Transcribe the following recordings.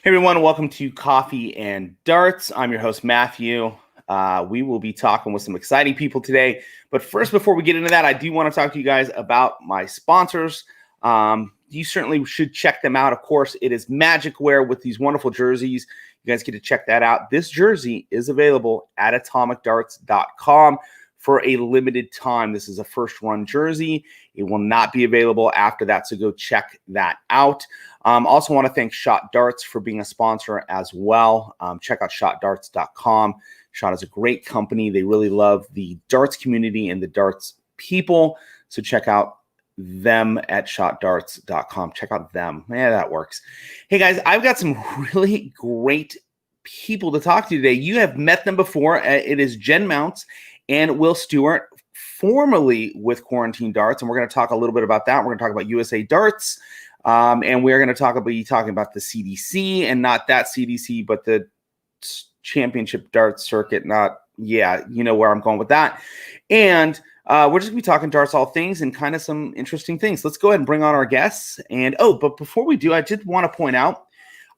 Hey everyone, welcome to Coffee and Darts. I'm your host, Matthew. We will be talking with some exciting people today. But first, before we get into that, I do want to talk to you guys about my sponsors. You certainly should check them out. Of course, it is Magicwear with these wonderful jerseys. You guys get to check that out. This jersey is available at atomicdarts.com for a limited time. This is a first run jersey. It will not be available after that, so go check that out. Also want to thank Shot Darts for being a sponsor as well. Check out shotdarts.com. Shot is a great company. They really love the darts community and the darts people, so check out them at shotdarts.com. Check out them. Yeah, that works. Hey guys, I've got some really great people to talk to today. You have met them before. It is Jen Mounts and Will Stuart, formerly with Quarantine Darts, and we're going to talk a little bit about that. We're going to talk about USA Darts, and we're going to be talking about the CDC, and not that CDC, but the Championship Darts Circuit. You know where I'm going with that. And we're just going to be talking darts, all things, and kind of some interesting things. Let's go ahead and bring on our guests. And but before we do, I did want to point out,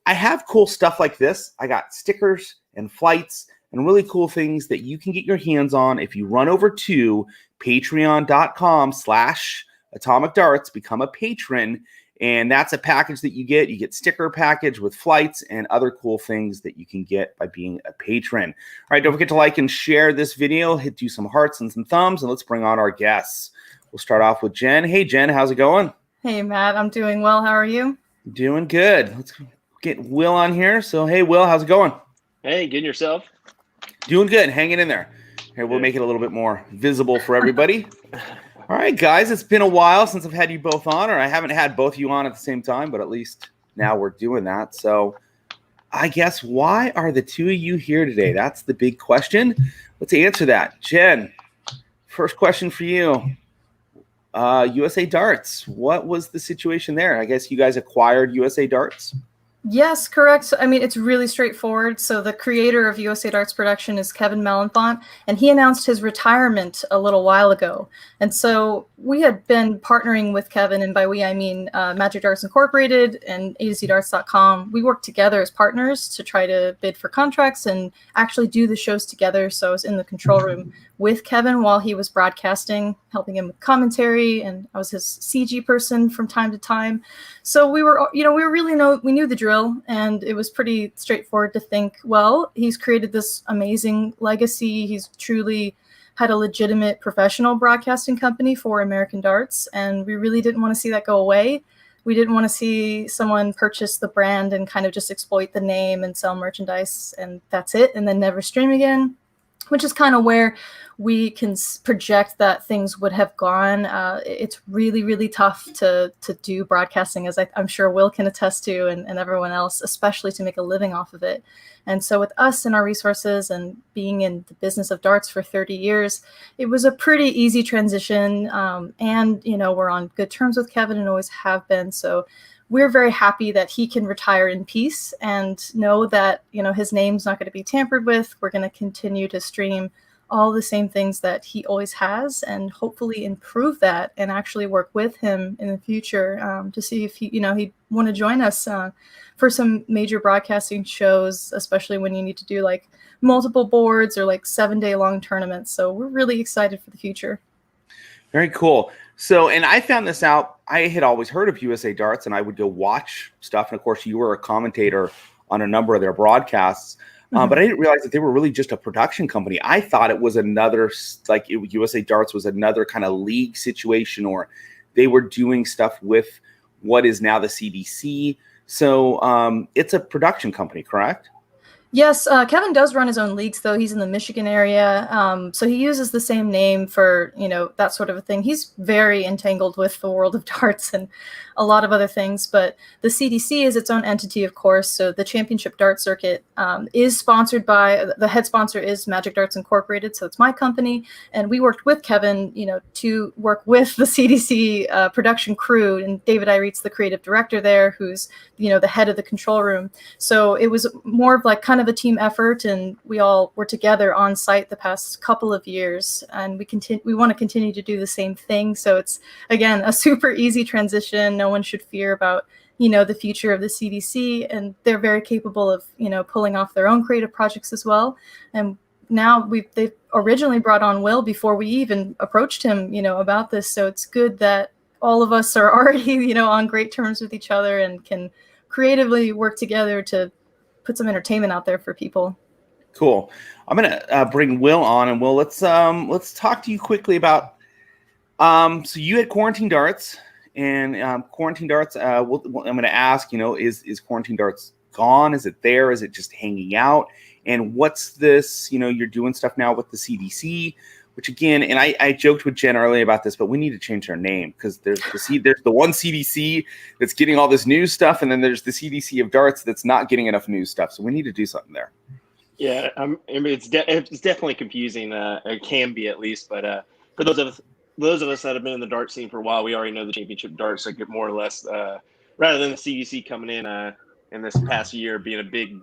I have cool stuff like this. I got stickers and flights and really cool things that you can get your hands on if you run over to patreon.com/atomicdarts, become a patron, and that's a package that you get. You get sticker package with flights and other cool things that you can get by being a patron. All right, don't forget to like and share this video. Do some hearts and some thumbs, and let's bring on our guests. We'll start off with Jen. Hey, Jen, how's it going? Hey, Matt, I'm doing well. How are you? Doing good. Let's get Will on here. So, hey, Will, how's it going? Hey, getting yourself? Doing good. Hanging in there. Here, we'll make it a little bit more visible for everybody. All right, guys, it's been a while since I've had you both on, or I haven't had both of you on at the same time, but at least now we're doing that. So I guess, why are the two of you here today? That's the big question. Let's answer that. Jen, first question for you. USA Darts, what was the situation there? I guess you guys acquired USA Darts? Yes, correct. So, I mean, it's really straightforward. So the creator of USA Darts Production is Kevin Malenfant, and he announced his retirement a little while ago. And so we had been partnering with Kevin, and by we, I mean Magic Darts Incorporated and AZDarts.com. We worked together as partners to try to bid for contracts and actually do the shows together. So I was in the control room with Kevin while he was broadcasting, helping him with commentary, and I was his CG person from time to time. So we knew the drill, and it was pretty straightforward to think, well, he's created this amazing legacy. He's truly had a legitimate professional broadcasting company for American darts, and we really didn't want to see that go away. We didn't want to see someone purchase the brand and kind of just exploit the name and sell merchandise, and that's it, and then never stream again, which is kind of where we can project that things would have gone. It's really, really tough to do broadcasting, as I'm sure Will can attest to, and everyone else, especially to make a living off of it. And so with us and our resources and being in the business of darts for 30 years, it was a pretty easy transition. And, we're on good terms with Kevin and always have been. So we're very happy that he can retire in peace and know that, his name's not going to be tampered with. We're going to continue to stream all the same things that he always has, and hopefully improve that and actually work with him in the future to see if he'd want to join us for some major broadcasting shows, especially when you need to do like multiple boards or like 7-day long tournaments. So we're really excited for the future. Very cool. So, and I found this out, I had always heard of USA Darts, and I would go watch stuff. And of course, you were a commentator on a number of their broadcasts. But I didn't realize that they were really just a production company. I thought it was another, USA Darts was another kind of league situation, or they were doing stuff with what is now the CDC. So it's a production company, correct? Yes, Kevin does run his own leagues, though. He's in the Michigan area, so he uses the same name for, that sort of a thing. He's very entangled with the world of darts and a lot of other things, but the CDC is its own entity, of course, so the Championship Dart Circuit is sponsored by, the head sponsor is Magic Darts Incorporated, so it's my company, and we worked with Kevin, to work with the CDC production crew, and David Irete's the creative director there, who's, the head of the control room. So it was more of like kind of a team effort, and we all were together on site the past couple of years, and we want to continue to do the same thing. So it's, again, a super easy transition. No one should fear about the future of the CDC, and they're very capable of, pulling off their own creative projects as well. And now they've originally brought on Will before we even approached him, about this. So it's good that all of us are already, on great terms with each other and can creatively work together to put some entertainment out there for people. Cool. I'm gonna bring Will on, and Will, let's talk to you quickly about. So you had Quarantine Darts, and Quarantine Darts. I'm going to ask, is Quarantine Darts gone? Is it there? Is it just hanging out? And what's this? You're doing stuff now with the CDC, which again, and I joked with Jen earlier about this, but we need to change our name because there's the one CDC that's getting all this news stuff, and then there's the CDC of darts that's not getting enough news stuff. So we need to do something there. Yeah, I mean, it's definitely confusing. It can be, at least, but for those of us that have been in the dart scene for a while, we already know the championship darts, like, more or less, rather than the CDC coming in this past year being a big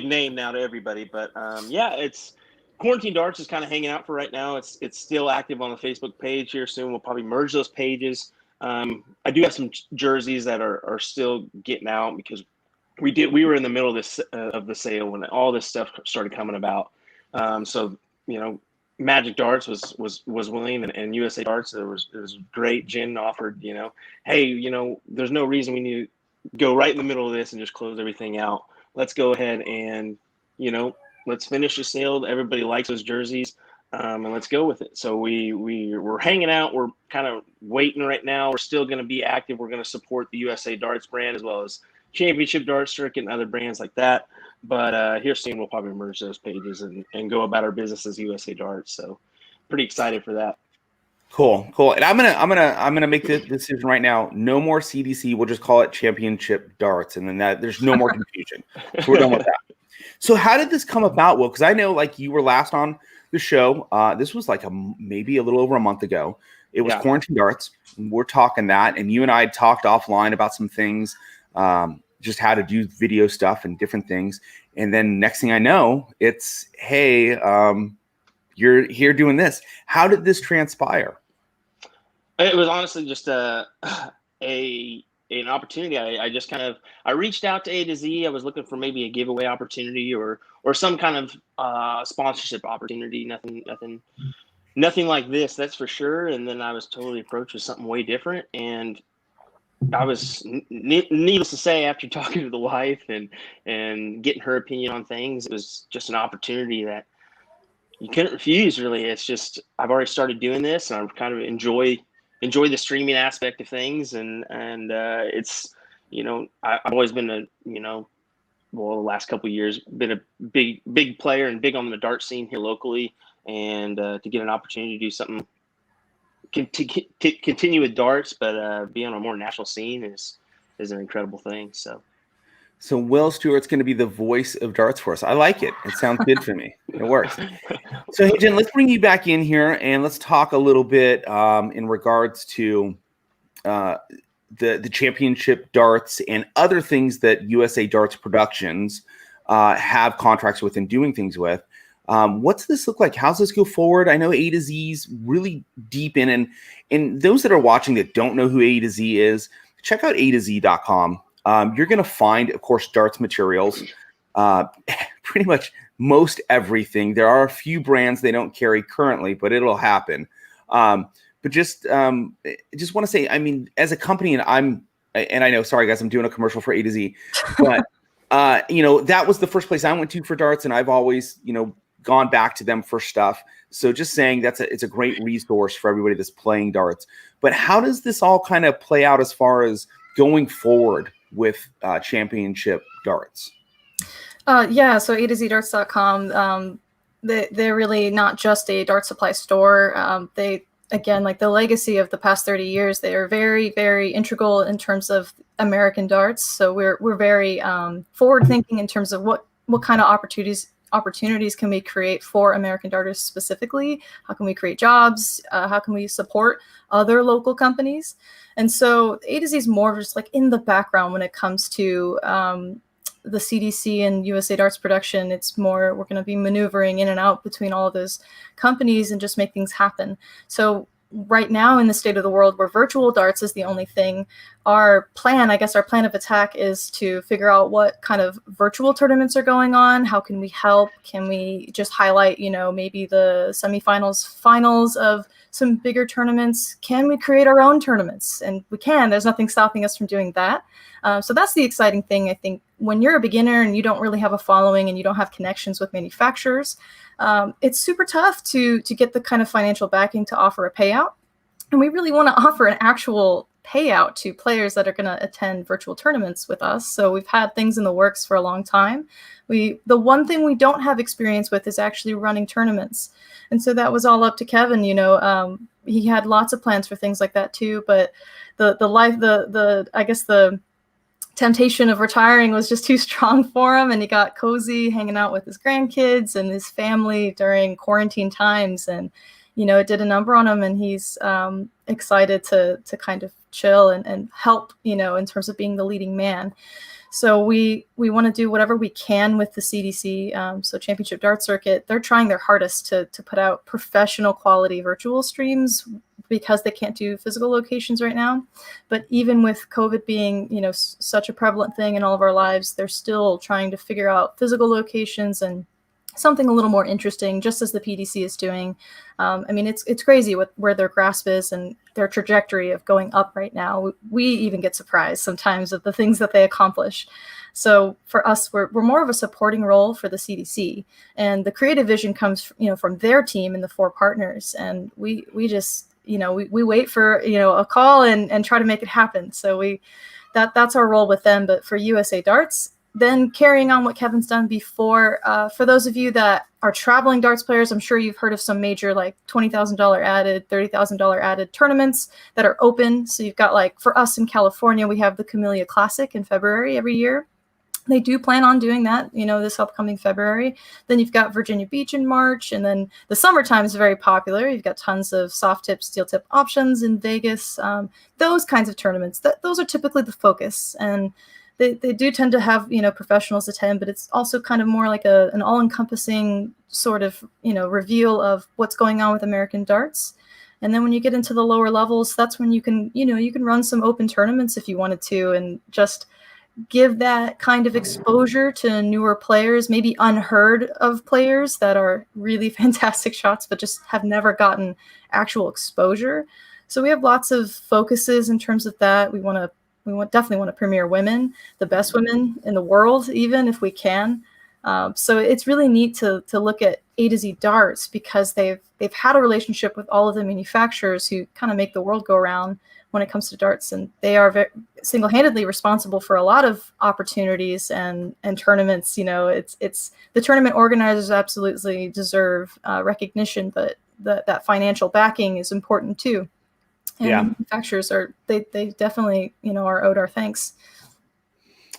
name now to everybody. But yeah, it's Quarantine Darts is kind of hanging out for right now. It's still active on the Facebook page here. Soon we'll probably merge those pages. I do have some jerseys that are still getting out because we were in the middle of this of the sale when all this stuff started coming about. So Magic Darts was willing, and USA Darts, it was great. Jen offered, hey, there's no reason we need to go right in the middle of this and just close everything out. Let's go ahead and let's finish the sale. Everybody likes those jerseys, and let's go with it. So we're hanging out. We're kind of waiting right now. We're still going to be active. We're going to support the USA Darts brand as well as Championship Darts Circuit and other brands like that. But here soon we'll probably merge those pages and go about our business as USA Darts. So pretty excited for that. Cool. And I'm gonna make the decision right now. No more CDC. We'll just call it Championship Darts, and then there's no more confusion. So we're done with that. So how did this come about, Will? Because I know, like, you were last on the show. This was like maybe a little over a month ago. It was Quarantine Darts. We're talking that, and you and I talked offline about some things. Just how to do video stuff and different things. And then next thing I know, it's, hey, you're here doing this. How did this transpire? It was honestly just an opportunity. I just I reached out to A to Z. I was looking for maybe a giveaway opportunity or some kind of sponsorship opportunity. Nothing like this, that's for sure. And then I was totally approached with something way different. And I was, needless to say, after talking to the wife and getting her opinion on things, it was just an opportunity that you couldn't refuse, really. It's just, I've already started doing this, and I kind of enjoy the streaming aspect of things. And it's, I've always been the last couple of years, been a big player and big on the dart scene here locally. And to get an opportunity to do something, to continue with darts, but be on a more national scene is an incredible thing. So Will Stewart's going to be the voice of darts for us. I like it. It sounds good for me. It works. So, hey, Jen, let's bring you back in here and let's talk a little bit in regards to the championship darts and other things that USA Darts Productions have contracts with and doing things with. What's this look like? How's this go forward? I know A to Z's really deep in, and those that are watching that don't know who A to Z is, check out A2Z.com. You're going to find, of course, darts materials, pretty much most everything. There are a few brands they don't carry currently, but it'll happen. But just want to say, I mean, as a company, and I know, sorry guys, I'm doing a commercial for A to Z, but that was the first place I went to for darts, and I've always, gone back to them for stuff. So just saying it's a great resource for everybody that's playing darts. But how does this all kind of play out as far as going forward with championship darts? So A2ZDarts.com, they're really not just a dart supply store. They, again, like the legacy of the past 30 years, they are very, very integral in terms of American darts. So we're very forward thinking in terms of what kind of opportunities can we create for American darters specifically? How can we create jobs? How can we support other local companies? And so A to Z is more just like in the background when it comes to the CDC and USA Darts Production. It's more, we're going to be maneuvering in and out between all of those companies and just make things happen. So right now in the state of the world where virtual darts is the only thing, our plan of attack is to figure out what kind of virtual tournaments are going on. How can we help? Can we just highlight, maybe the semifinals, finals of some bigger tournaments? Can we create our own tournaments? And we can. There's nothing stopping us from doing that. So that's the exciting thing, I think. When you're a beginner and you don't really have a following and you don't have connections with manufacturers, it's super tough to get the kind of financial backing to offer a payout. And we really want to offer an actual payout to players that are going to attend virtual tournaments with us. So we've had things in the works for a long time. The one thing we don't have experience with is actually running tournaments. And so that was all up to Kevin. He had lots of plans for things like that too, but the temptation of retiring was just too strong for him, and he got cozy hanging out with his grandkids and his family during quarantine times, and it did a number on him, and he's excited to kind of chill and help in terms of being the leading man. So we want to do whatever we can with the CDC. So Championship Dart Circuit, they're trying their hardest to put out professional quality virtual streams because they can't do physical locations right now. But even with COVID being, such a prevalent thing in all of our lives, they're still trying to figure out physical locations and something a little more interesting, just as the PDC is doing. It's crazy where their grasp is and their trajectory of going up right now. We even get surprised sometimes of the things that they accomplish. So for us, we're more of a supporting role for the CDC, and the creative vision comes, from their team and the 4 partners. And we just, we wait for, a call and try to make it happen. So that's our role with them. But for USA Darts, then carrying on what Kevin's done before, for those of you that are traveling darts players, I'm sure you've heard of some major like $20,000 added, $30,000 added tournaments that are open. So you've got, like, for us in California, we have the Camellia Classic in February every year. They do plan on doing that, this upcoming February. Then you've got Virginia Beach in March, and then the summertime is very popular. You've got tons of soft tip, steel tip options in Vegas. Those kinds of tournaments, those are typically the focus, and they do tend to have, professionals attend, but it's also kind of more like an all-encompassing sort of, reveal of what's going on with American darts. And then when you get into the lower levels, that's when you can run some open tournaments if you wanted to, and just give that kind of exposure to newer players, maybe unheard of players that are really fantastic shots, but just have never gotten actual exposure. So we have lots of focuses in terms of that. We definitely want to premiere women, the best women in the world, even if we can. So it's really neat to look at A to Z Darts, because they've had a relationship with all of the manufacturers who kind of make the world go around when it comes to darts, and they are single-handedly responsible for a lot of opportunities and tournaments. It's the tournament organizers absolutely deserve recognition, but that financial backing is important too. And manufacturers they definitely are owed our thanks.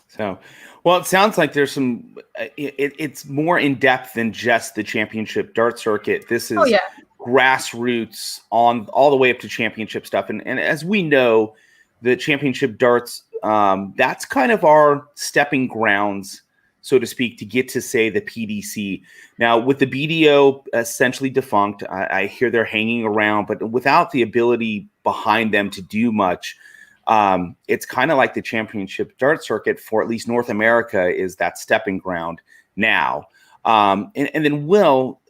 So, well, it sounds like there's some. It's more in depth than just the Championship Dart Circuit. This is grassroots on all the way up to championship stuff, and as we know, the Championship Darts, that's kind of our stepping grounds, so to speak, to get to, say, the PDC. Now, with the BDO essentially defunct, I hear they're hanging around, but without the ability behind them to do much, it's kind of like the Championship Dart Circuit for at least North America is that stepping ground now. And then Will,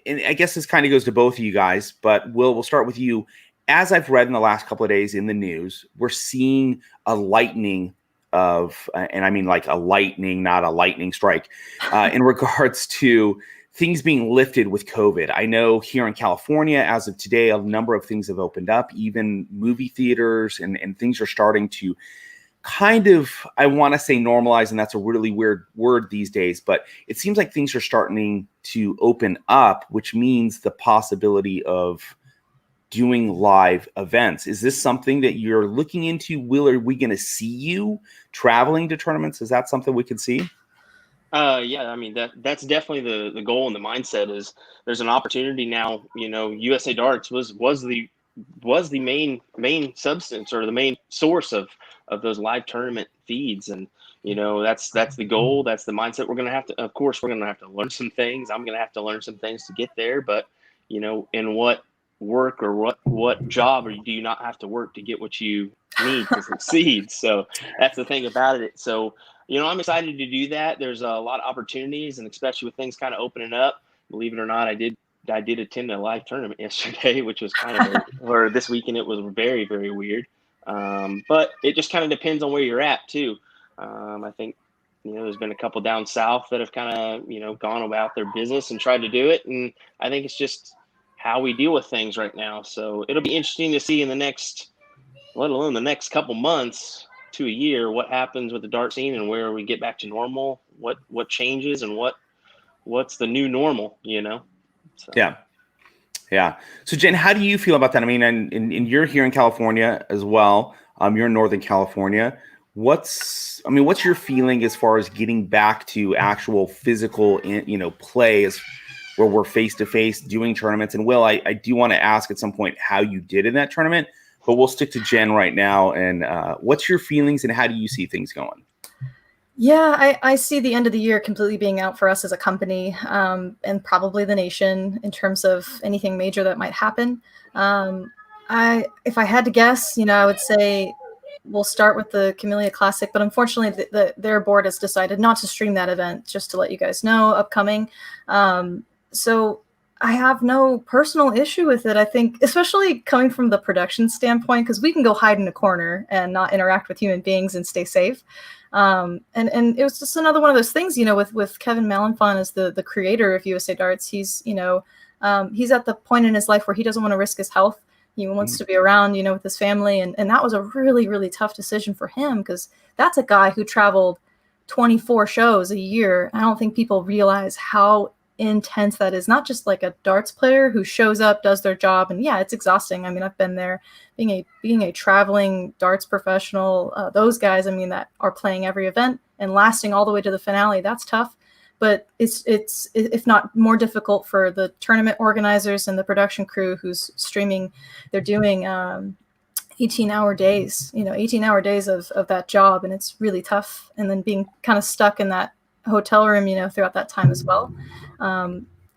and I guess this kind of goes to both of you guys, but Will, we'll start with you. As I've read in the last couple of days in the news, we're seeing a lightning of, and I mean like a lightning, not a lightning strike, in regards to things being lifted with COVID. I know here in California, as of today, a number of things have opened up, even movie theaters, and things are starting to kind of, I want to say normalize, and that's a really weird word these days, but it seems like things are starting to open up, which means the possibility of doing live events. Is this something that you're looking into? Will, are we going to see you traveling to tournaments? Is that something we could see? Yeah, I mean, that's definitely the goal and the mindset is there's an opportunity now. USA Darts was the main substance or the main source of those live tournament feeds, and that's the goal, that's the mindset. We're going to have to learn some things. I'm going to have to learn some things to get there, but in what work, or what job, or do you not have to work to get what you need to succeed? So that's the thing about it. So, I'm excited to do that. There's a lot of opportunities, and especially with things kind of opening up. Believe it or not, I did attend a live tournament yesterday, which was kind of or this weekend. It was very, very weird. But it just kind of depends on where you're at too. I think, there's been a couple down south that have kind of, gone about their business and tried to do it. And I think it's just how we deal with things right now. So it'll be interesting to see in the next, let alone the next couple months to a year, what happens with the dart scene and where we get back to normal, what changes and what's the new normal, So. Yeah. So Jen, how do you feel about that? I mean, and you're here in California as well. You're in Northern California. What's your feeling as far as getting back to actual physical, play, as where we're face to face doing tournaments? And Will, I do want to ask at some point how you did in that tournament, but we'll stick to Jen right now. And what's your feelings and how do you see things going? Yeah, I see the end of the year completely being out for us as a company, and probably the nation in terms of anything major that might happen. If I had to guess, I would say we'll start with the Camellia Classic, but unfortunately their board has decided not to stream that event, just to let you guys know, upcoming. So I have no personal issue with it. I think, especially coming from the production standpoint, because we can go hide in a corner and not interact with human beings and stay safe. And it was just another one of those things, with Kevin Malenfant as the creator of USA Darts. He's at the point in his life where he doesn't want to risk his health. He wants to be around, with his family. And that was a really, really tough decision for him, because that's a guy who traveled 24 shows a year. I don't think people realize how intense that is. Not just like a darts player who shows up, does their job, and yeah, it's exhausting. I mean, I've been there, being a traveling darts professional. Those guys, that are playing every event and lasting all the way to the finale, that's tough. But it's if not more difficult for the tournament organizers and the production crew who's streaming. They're doing 18-hour days, 18-hour days of that job, and it's really tough. And then being kind of stuck in that hotel room, throughout that time as well.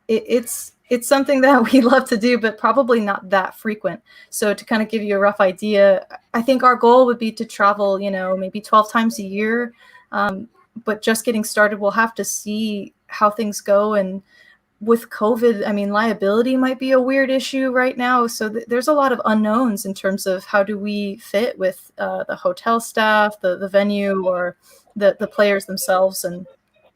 It's something that we love to do, but probably not that frequent. So to kind of give you a rough idea, I think our goal would be to travel, maybe 12 times a year. But just getting started, we'll have to see how things go. And with COVID, liability might be a weird issue right now. So there's a lot of unknowns in terms of how do we fit with the hotel staff, the venue, or the players themselves. And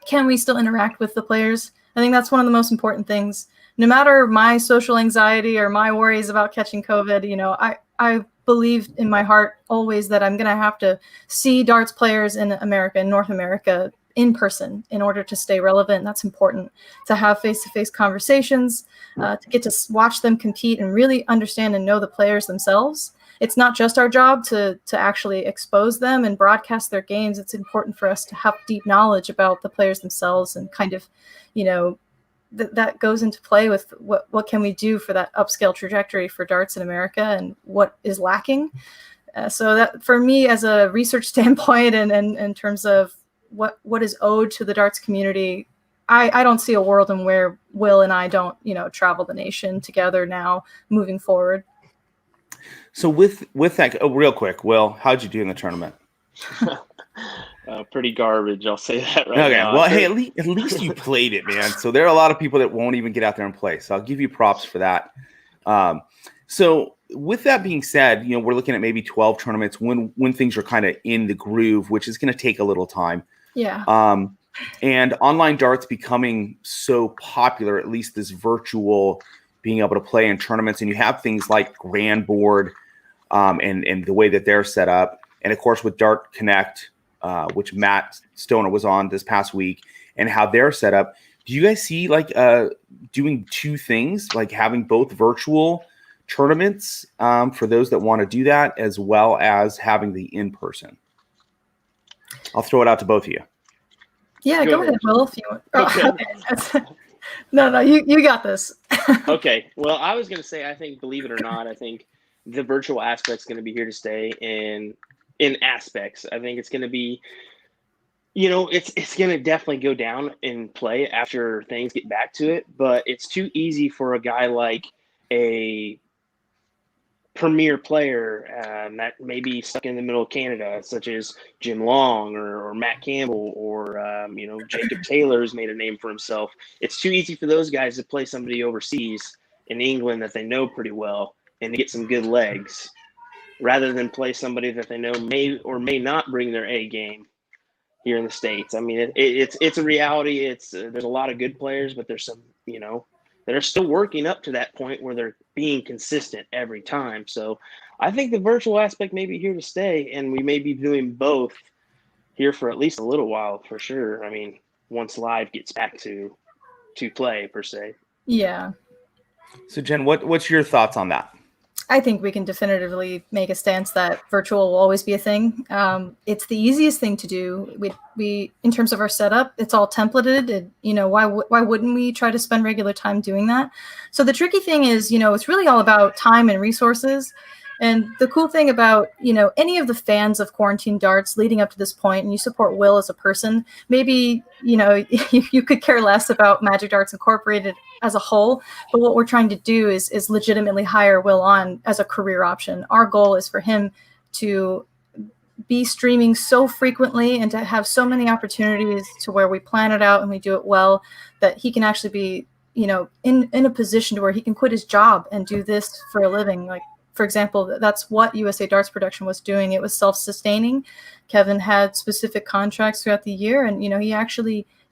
can we still interact with the players? I think that's one of the most important things. No matter my social anxiety or my worries about catching COVID, I believe in my heart always that I'm going to have to see darts players in America, in North America, in person in order to stay relevant. That's important, to have face-to-face conversations, to get to watch them compete and really understand and know the players themselves. It's not just our job to actually expose them and broadcast their games. It's important for us to have deep knowledge about the players themselves, and kind of, that goes into play with what can we do for that upscale trajectory for darts in America and what is lacking. So that, for me, as a research standpoint, and in terms of what is owed to the darts community, I don't see a world in where Will and I don't, travel the nation together now moving forward. So with that, real quick, Will, how'd you do in the tournament? Pretty garbage. I'll say that right now. Okay. Well, hey, at least you played it, man. So there are a lot of people that won't even get out there and play. So I'll give you props for that. So with that being said, we're looking at maybe 12 tournaments when things are kind of in the groove, which is going to take a little time. Yeah. And online darts becoming so popular, at least this virtual being able to play in tournaments, and you have things like Grand Board, and the way that they're set up, and of course with Dart Connect, which Matt Stoner was on this past week, and how they're set up. Do you guys see doing two things, like having both virtual tournaments for those that want to do that, as well as having the in-person? I'll throw it out to both of you. Yeah, go ahead, Will, if you want. Okay. No, you got this. Okay. Well, I was going to say, I think, believe it or not, I think the virtual aspect is going to be here to stay in aspects. I think it's going to be, it's going to definitely go down in play after things get back to it, but it's too easy for a guy like a premier player that may be stuck in the middle of Canada, such as Jim Long or Matt Campbell or Jacob Taylor's made a name for himself. It's too easy for those guys to play somebody overseas in England that they know pretty well and to get some good legs, rather than play somebody that they know may or may not bring their A game here in the States. I mean, it's a reality. There's a lot of good players, but there's some that are still working up to that point where they're being consistent every time. So I think the virtual aspect may be here to stay, and we may be doing both here for at least a little while for sure. I mean, once live gets back to play per se. Yeah. So Jen, what's your thoughts on that? I think we can definitively make a stance that virtual will always be a thing. It's the easiest thing to do. We in terms of our setup, it's all templated. Why wouldn't we try to spend regular time doing that? So the tricky thing is, it's really all about time and resources. And the cool thing about, any of the fans of Quarantine Darts leading up to this point, and you support Will as a person, maybe, you could care less about Magic Darts Incorporated as a whole. But what we're trying to do is legitimately hire Will on as a career option. Our goal is for him to be streaming so frequently and to have so many opportunities to where we plan it out and we do it well, that he can actually be, in a position to where he can quit his job and do this for a living. Like, for example, that's what USA Darts Production was doing. It was self-sustaining. Kevin had specific contracts throughout the year, and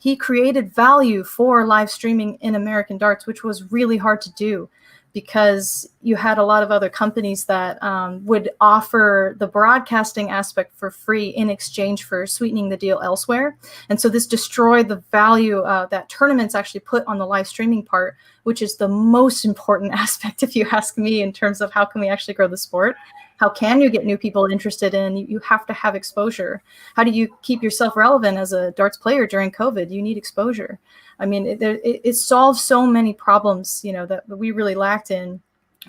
he created value for live streaming in American darts, which was really hard to do because you had a lot of other companies that would offer the broadcasting aspect for free in exchange for sweetening the deal elsewhere. And so this destroyed the value that tournaments actually put on the live streaming part, which is the most important aspect, if you ask me, in terms of how can we actually grow the sport. How can you get new people interested in? You have to have exposure. How do you keep yourself relevant as a darts player during COVID? You need exposure. I mean, it solves so many problems, that we really lacked in.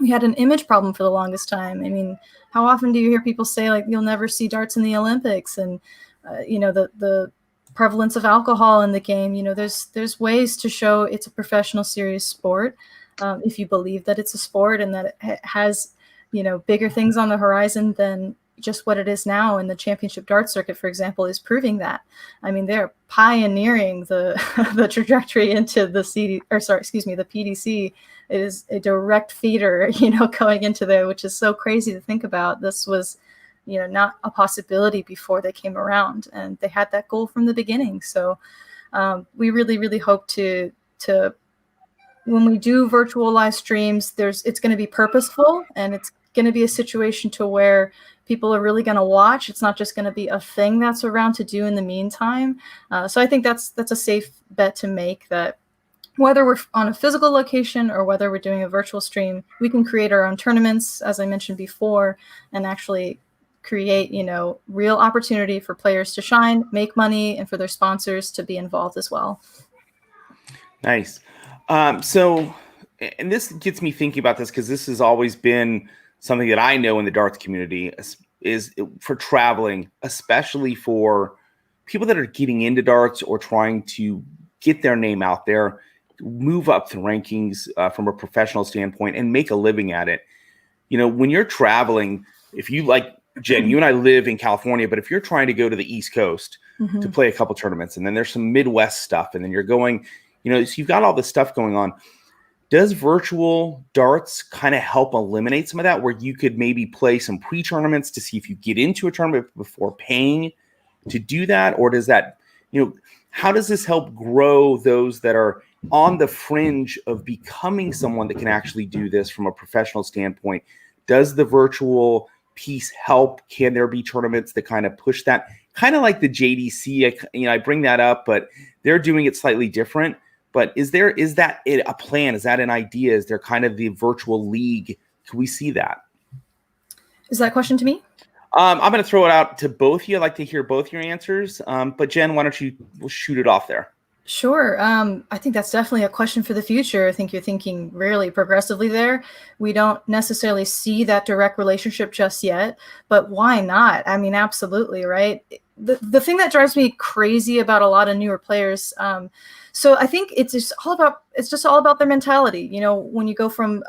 We had an image problem for the longest time. I mean, how often do you hear people say, like, you'll never see darts in the Olympics? And, the prevalence of alcohol in the game, there's ways to show it's a professional, serious sport. If you believe that it's a sport and that it has bigger things on the horizon than just what it is now. And the championship dart circuit, for example, is proving that. I mean, they're pioneering the the trajectory into the the PDC. It is a direct feeder, going into there, which is so crazy to think about. This was, not a possibility before they came around, and they had that goal from the beginning. So we really, really hope to when we do virtual live streams, it's going to be purposeful, and it's going to be a situation to where people are really going to watch. It's not just going to be a thing that's around to do in the meantime. So I think that's a safe bet to make, that whether we're on a physical location or whether we're doing a virtual stream, we can create our own tournaments, as I mentioned before, and actually create, real opportunity for players to shine, make money, and for their sponsors to be involved as well. Nice. So, and this gets me thinking about this because this has always been something that I know in the darts community is for traveling, especially for people that are getting into darts or trying to get their name out there, move up the rankings from a professional standpoint and make a living at it. When you're traveling, if you like, Jen, you and I live in California, but if you're trying to go to the East Coast to play a couple tournaments, and then there's some Midwest stuff, and then you're going, so you've got all this stuff going on. Does virtual darts kind of help eliminate some of that, where you could maybe play some pre-tournaments to see if you get into a tournament before paying to do that? Or does that, how does this help grow those that are on the fringe of becoming someone that can actually do this from a professional standpoint? Does the virtual piece help? Can there be tournaments that kind of push that? Kind of like the JDC, I bring that up, but they're doing it slightly different. But is that a plan? Is that an idea? Is there kind of the virtual league? Can we see that? Is that a question to me? I'm going to throw it out to both of you. I'd like to hear both your answers. But Jen, why don't we'll shoot it off there? Sure. I think that's definitely a question for the future. I think you're thinking really progressively there. We don't necessarily see that direct relationship just yet, but why not? I mean, absolutely, right? The thing that drives me crazy about a lot of newer players, so I think it's just all about their mentality. When you go from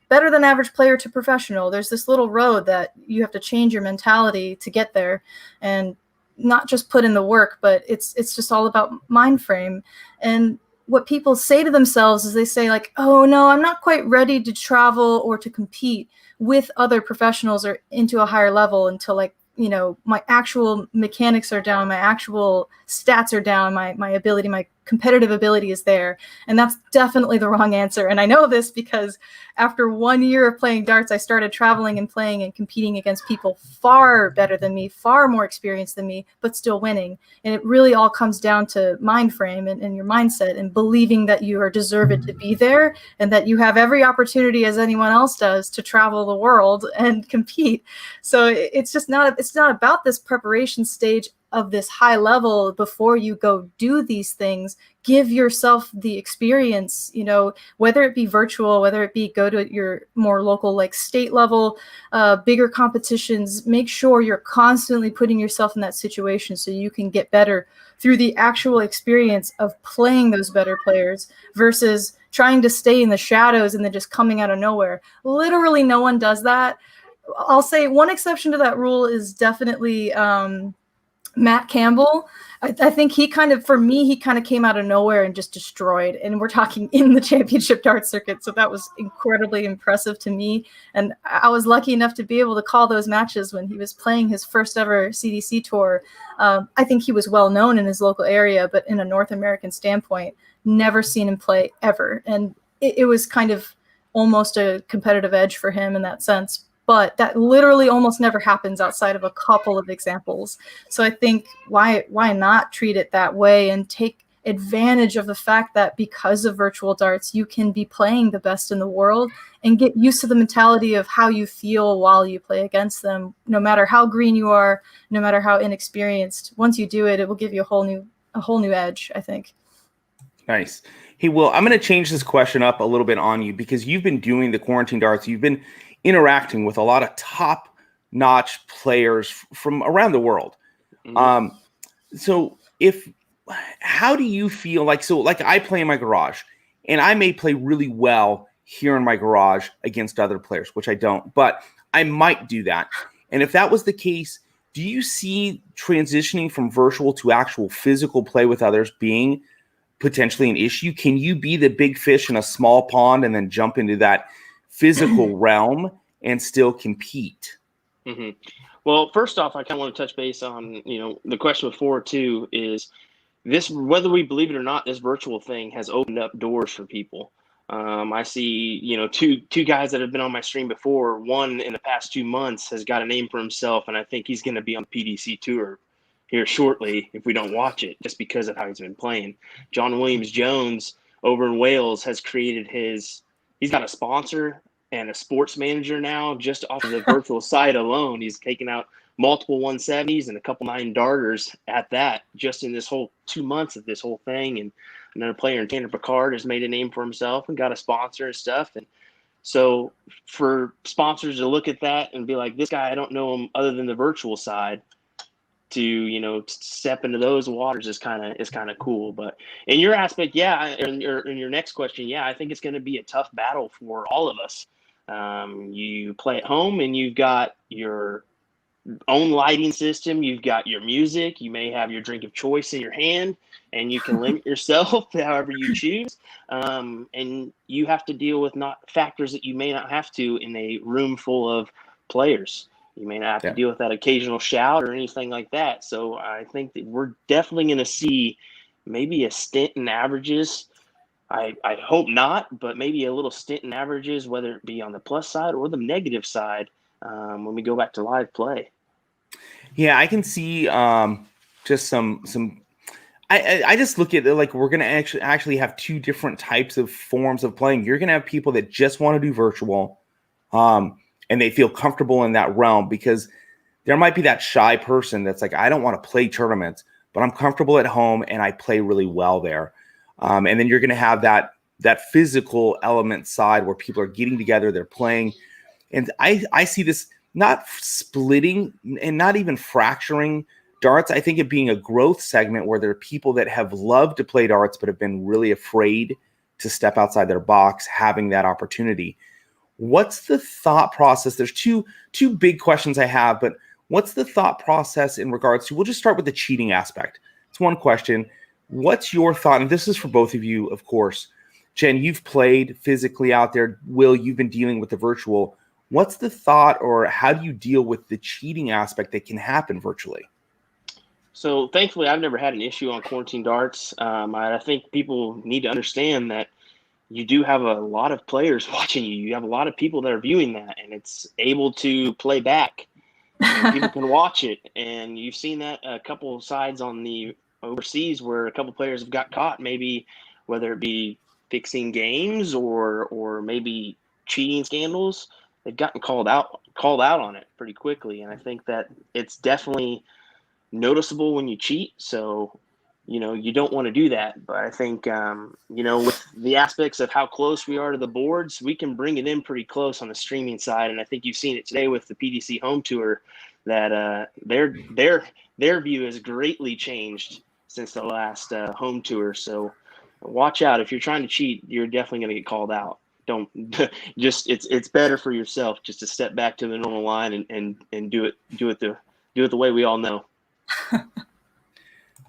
better than average player to professional. There's this little road that you have to change your mentality to get there, and not just put in the work, but it's just all about mind frame. And what people say to themselves is they say like, oh no, I'm not quite ready to travel or to compete with other professionals or into a higher level until like, you know, my actual mechanics are down, my actual stats are down, my ability, my competitive ability is there. And that's definitely the wrong answer. And I know this because after 1 year of playing darts, I started traveling and playing and competing against people far better than me, far more experienced than me, but still winning. And it really all comes down to mind frame and your mindset and believing that you are deserved to be there and that you have every opportunity as anyone else does to travel the world and compete. So it's just not, it's not about this preparation stage of this high level before you go do these things. Give yourself the experience, you know, whether it be virtual, whether it be go to your more local, like state level, bigger competitions. Make sure you're constantly putting yourself in that situation so you can get better through the actual experience of playing those better players versus trying to stay in the shadows and then just coming out of nowhere. Literally no one does that. I'll say one exception to that rule is definitely Matt Campbell. I think he kind of, for me, he kind of came out of nowhere and just destroyed. And we're talking in the championship dart circuit. So that was incredibly impressive to me. And I was lucky enough to be able to call those matches when he was playing his first ever CDC tour. I think he was well known in his local area, but in a North American standpoint, never seen him play ever. And it was kind of almost a competitive edge for him in that sense. But that literally almost never happens outside of a couple of examples. So I think why not treat it that way and take advantage of the fact that because of virtual darts, you can be playing the best in the world and get used to the mentality of how you feel while you play against them. No matter how green you are, no matter how inexperienced, once you do it, it will give you a whole new edge, I think. Nice. Hey, Will, I'm going to change this question up a little bit on you because you've been doing the quarantine darts. You've been interacting with a lot of top-notch players from around the world. Mm-hmm. How do you feel like I play in my garage, and I may play really well here in my garage against other players, which I don't, but I might do that. And if that was the case, do you see transitioning from virtual to actual physical play with others being potentially an issue? Can you be the big fish in a small pond and then jump into that physical realm and still compete? Mm-hmm. Well, first off, I kind of want to touch base on, the question before too, is this, whether we believe it or not, this virtual thing has opened up doors for people. I see, two guys that have been on my stream before. One in the past 2 months has got a name for himself, and I think he's going to be on the PDC tour here shortly if we don't watch it, just because of how he's been playing. John Williams Jones over in Wales has created he's got a sponsor and a sports manager now just off of the virtual side alone. He's taken out multiple 170s and a couple 9 darters at that just in this whole 2 months of this whole thing. And another player in Tanner Picard has made a name for himself and got a sponsor and stuff. And so for sponsors to look at that and be like, this guy, I don't know him other than the virtual side, to step into those waters is kind of cool. But in your aspect, yeah, in your next question, yeah, I think it's going to be a tough battle for all of us. You play at home and you've got your own lighting system, you've got your music, you may have your drink of choice in your hand, and you can limit yourself however you choose. And you have to deal with factors that you may not have to in a room full of players. You may not have to deal with that occasional shout or anything like that. So I think that we're definitely going to see maybe a stint in averages. I hope not, but maybe a little stint in averages, whether it be on the plus side or the negative side, when we go back to live play. Yeah, I can see just some. I just look at it like we're going to actually have two different types of forms of playing. You're going to have people that just want to do virtual, and they feel comfortable in that realm because there might be that shy person that's like, I don't want to play tournaments, but I'm comfortable at home and I play really well there. And then you're going to have that physical element side where people are getting together, they're playing. And I see this not splitting and not even fracturing darts. I think it being a growth segment where there are people that have loved to play darts but have been really afraid to step outside their box, having that opportunity. What's the thought process? There's two big questions I have, but what's the thought process in regards to, we'll just start with the cheating aspect. It's one question. What's your thought? And this is for both of you, of course. Jen, you've played physically out there. Will, you've been dealing with the virtual. What's the thought, or how do you deal with the cheating aspect that can happen virtually? So thankfully, I've never had an issue on quarantine darts. I think people need to understand that you do have a lot of players watching you. You have a lot of people that are viewing that, and it's able to play back. And people can watch it, and you've seen that a couple of sides on the overseas where a couple players have got caught, maybe whether it be fixing games or maybe cheating scandals. They've gotten called out on it pretty quickly, and I think that it's definitely noticeable when you cheat. So you don't want to do that. But I think, with the aspects of how close we are to the boards, we can bring it in pretty close on the streaming side. And I think you've seen it today with the PDC home tour that their view has greatly changed since the last home tour. So watch out. If you're trying to cheat, you're definitely going to get called out. Don't it's better for yourself just to step back to the normal line and do it the way we all know.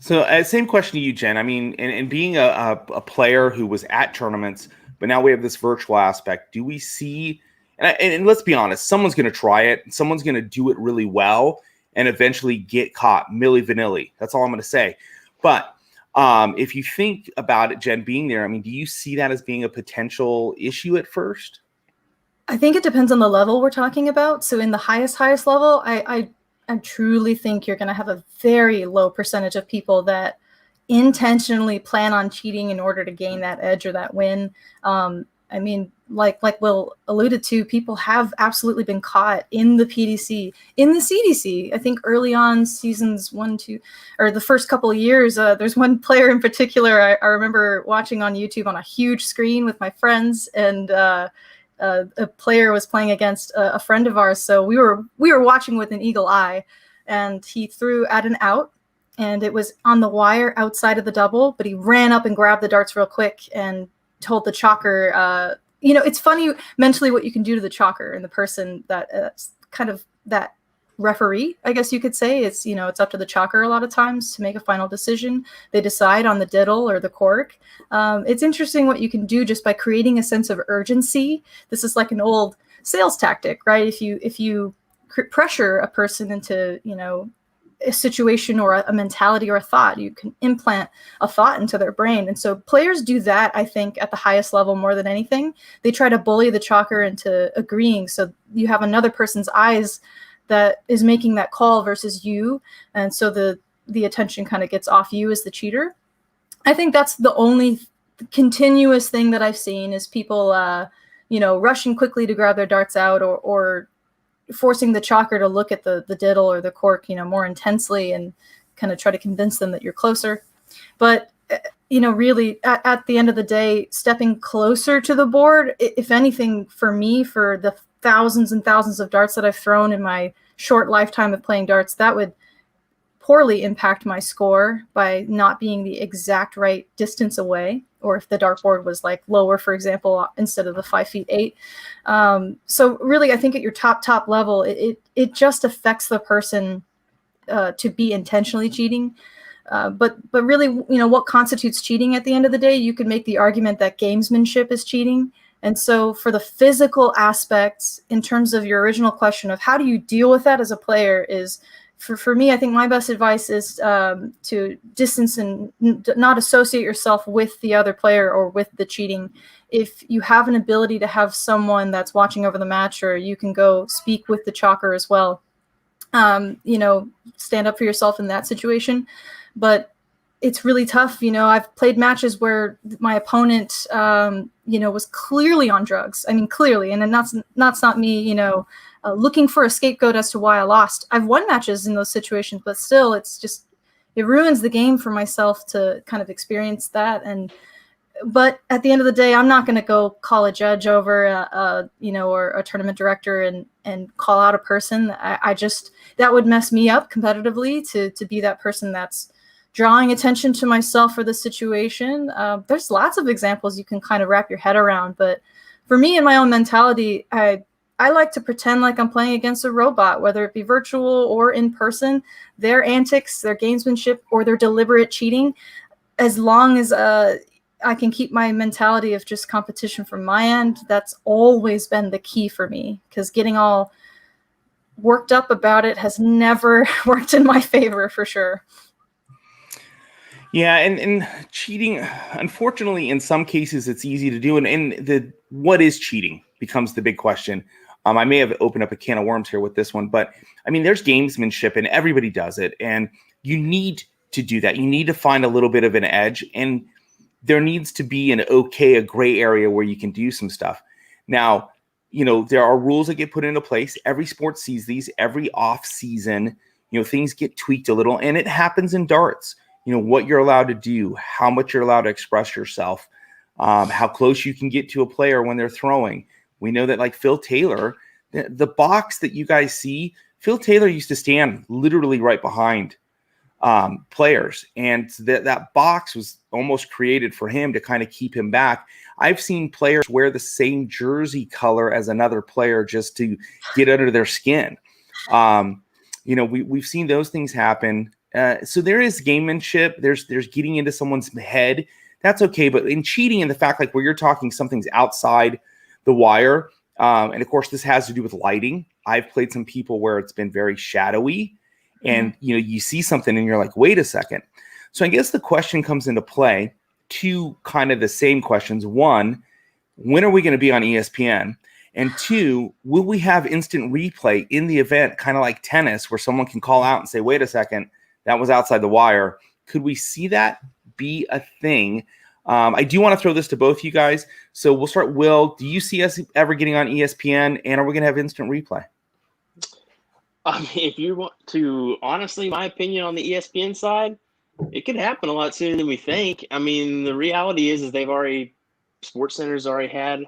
So same question to you, Jen. I mean, and being a player who was at tournaments, but now we have this virtual aspect. Do we see, and let's be honest, someone's going to try it. Someone's going to do it really well and eventually get caught milli vanilli. That's all I'm going to say. But if you think about it, Jen, being there, I mean, do you see that as being a potential issue at first? I think it depends on the level we're talking about. So in the highest level, I truly think you're going to have a very low percentage of people that intentionally plan on cheating in order to gain that edge or that win. I mean, like Will alluded to, people have absolutely been caught in the PDC, in the CDC. I think early on, seasons 1, 2, or the first couple of years, there's one player in particular I remember watching on YouTube on a huge screen with my friends, and a player was playing against a friend of ours. So we were watching with an eagle eye, and he threw at an out, and it was on the wire outside of the double, but he ran up and grabbed the darts real quick and told the chalker, it's funny mentally what you can do to the chalker and the person that kind of that referee, I guess you could say. It's up to the chalker a lot of times to make a final decision. They decide on the diddle or the cork. It's interesting what you can do just by creating a sense of urgency. This is like an old sales tactic, right? If you pressure a person into a situation or a mentality or a thought, you can implant a thought into their brain. And so players do that, I think, at the highest level more than anything. They try to bully the chalker into agreeing, so you have another person's eyes that is making that call versus you, and so the attention kind of gets off you as the cheater. I think that's the only continuous thing that I've seen is people rushing quickly to grab their darts out, or forcing the chalker to look at the diddle or the cork more intensely and kind of try to convince them that you're closer. But really at the end of the day, stepping closer to the board, if anything, for me, for the thousands and thousands of darts that I've thrown in my short lifetime of playing darts, that would poorly impact my score by not being the exact right distance away, or if the dartboard was like lower, for example, instead of the 5'8". So really, I think at your top level, it just affects the person to be intentionally cheating. But really, what constitutes cheating at the end of the day? You could make the argument that gamesmanship is cheating. And so for the physical aspects, in terms of your original question of how do you deal with that as a player, is for me, I think my best advice is to distance and not associate yourself with the other player or with the cheating. If you have an ability to have someone that's watching over the match, or you can go speak with the chalker as well, stand up for yourself in that situation. But it's really tough. I've played matches where my opponent, was clearly on drugs. I mean, clearly, and then that's not me, looking for a scapegoat as to why I lost. I've won matches in those situations, but still, it ruins the game for myself to kind of experience that. But at the end of the day, I'm not going to go call a judge over, or a tournament director and call out a person. That would mess me up competitively to be that person that's drawing attention to myself for the situation. There's lots of examples you can kind of wrap your head around, but for me and my own mentality, I like to pretend like I'm playing against a robot, whether it be virtual or in person. Their antics, their gamesmanship, or their deliberate cheating, as long as I can keep my mentality of just competition from my end, that's always been the key for me, because getting all worked up about it has never worked in my favor, for sure. Yeah, and cheating, unfortunately, in some cases, it's easy to do. And what is cheating becomes the big question. I may have opened up a can of worms here with this one, but I mean, there's gamesmanship and everybody does it. And you need to do that. You need to find a little bit of an edge. And there needs to be a gray area where you can do some stuff. Now, there are rules that get put into place. Every sport sees these. Every off season, things get tweaked a little. And it happens in darts. What you're allowed to do, how much you're allowed to express yourself, how close you can get to a player when they're throwing. We know that, like Phil Taylor, the box that you guys see, Phil Taylor used to stand literally right behind players. And that box was almost created for him to kind of keep him back. I've seen players wear the same jersey color as another player just to get under their skin. We've seen those things happen. So there is gamemanship. There's getting into someone's head. That's okay. But in cheating and the fact, like, where you're talking something's outside the wire, and of course this has to do with lighting. I've played some people where it's been very shadowy, and you see something and you're like, wait a second. So I guess the question comes into play. Two kind of the same questions. One, when are we going to be on ESPN? And two, will we have instant replay in the event, kind of like tennis, where someone can call out and say, wait a second, that was outside the wire? Could we see that be a thing? I do want to throw this to both you guys. So we'll start. Will, do you see us ever getting on ESPN? And are we going to have instant replay? If you want to, honestly, my opinion on the ESPN side, it could happen a lot sooner than we think. I mean, the reality is SportsCenter's already had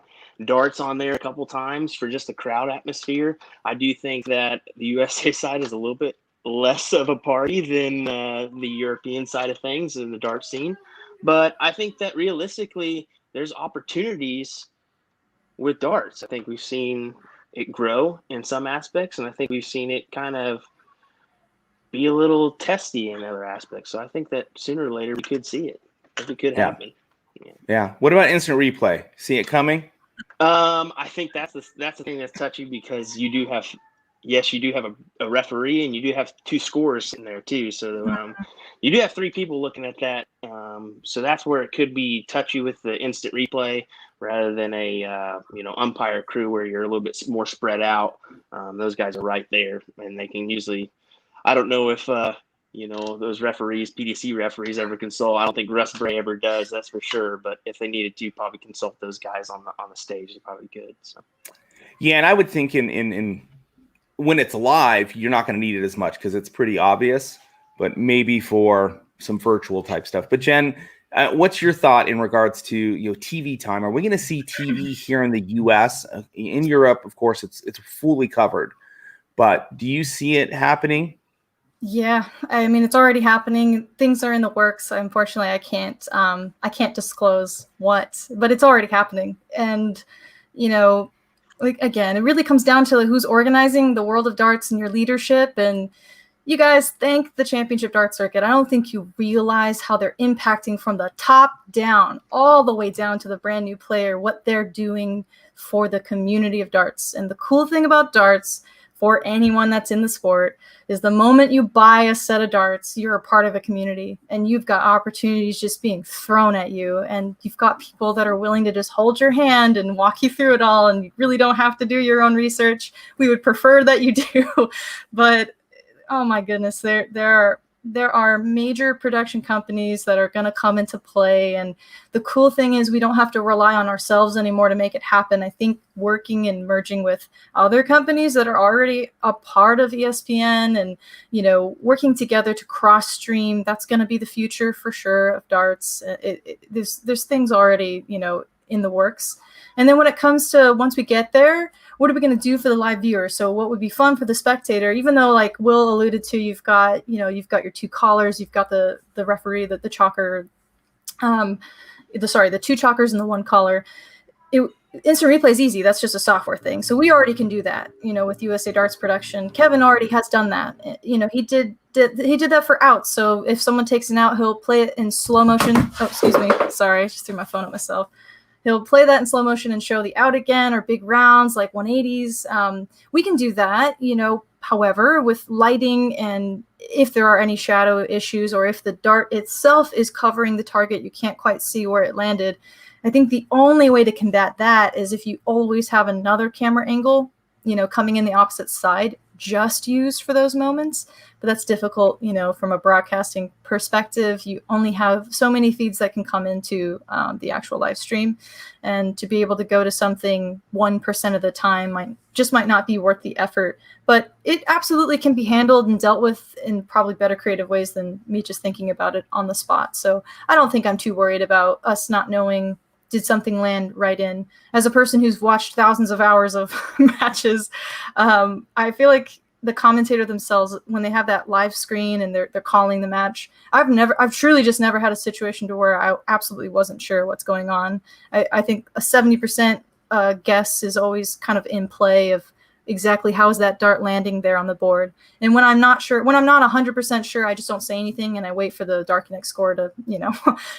darts on there a couple times for just the crowd atmosphere. I do think that the USA side is a little bit less of a party than the European side of things in the dart scene. But I think that realistically, there's opportunities with darts. I think we've seen it grow in some aspects, and I think we've seen it kind of be a little testy in other aspects. So I think that sooner or later we could see it. I think it could happen. Yeah. What about instant replay? See it coming? I think that's the thing that's touchy, because you do have a referee, and you do have two scorers in there too. So you do have three people looking at that. So that's where it could be touchy with the instant replay rather than a umpire crew where you're a little bit more spread out. Those guys are right there, and they can usually. I don't know if those referees, PDC referees, ever consult. I don't think Russ Bray ever does. That's for sure. But if they needed to, probably consult those guys on the stage. They probably could. So. Yeah, and I would think in when it's live, you're not going to need it as much because it's pretty obvious. But maybe for some virtual type stuff. But Jen, what's your thought in regards to TV time? Are we going to see TV here in the U.S.? In Europe, of course, it's fully covered. But do you see it happening? Yeah, I mean, it's already happening. Things are in the works. Unfortunately, I can't disclose what, but it's already happening. And, again, it really comes down to who's organizing the world of darts and your leadership. And you guys thank the Championship Dart Circuit. I don't think you realize how they're impacting from the top down, all the way down to the brand new player, what they're doing for the community of darts. And the cool thing about darts, for anyone that's in the sport, is the moment you buy a set of darts, you're a part of a community, and you've got opportunities just being thrown at you, and you've got people that are willing to just hold your hand and walk you through it all, and you really don't have to do your own research. We would prefer that you do, but oh my goodness, there are major production companies that are going to come into play. And the cool thing is we don't have to rely on ourselves anymore to make it happen. I think working and merging with other companies that are already a part of ESPN and, working together to cross stream, that's going to be the future for sure of darts. There's things already, in the works. And then when it comes to once we get there, what are we going to do for the live viewer? So what would be fun for the spectator, even though, like Will alluded to, you've got your two callers, you've got the referee, the chalker, the two chalkers and the one caller. instant replay is easy. That's just a software thing. So we already can do that, with USA Darts production. Kevin already has done that. He did that for outs. So if someone takes an out, he'll play it in slow motion. Oh, excuse me. Sorry, I just threw my phone at myself. He'll play that in slow motion and show the out again, or big rounds like 180s. We can do that, however, with lighting, and if there are any shadow issues, or if the dart itself is covering the target, you can't quite see where it landed. I think the only way to combat that is if you always have another camera angle, coming in the opposite side, just used for those moments. But that's difficult, from a broadcasting perspective. You only have so many feeds that can come into the actual live stream. And to be able to go to something 1% of the time might not be worth the effort. But it absolutely can be handled and dealt with in probably better creative ways than me just thinking about it on the spot. So I don't think I'm too worried about us not knowing, did something land right in? As a person who's watched thousands of hours of matches, I feel like the commentator themselves, when they have that live screen and they're calling the match, I've truly just never had a situation to where I absolutely wasn't sure what's going on. I think a 70% guess is always kind of in play of exactly how is that dart landing there on the board. And when I'm not 100% sure, I just don't say anything and I wait for the Darkinex score to,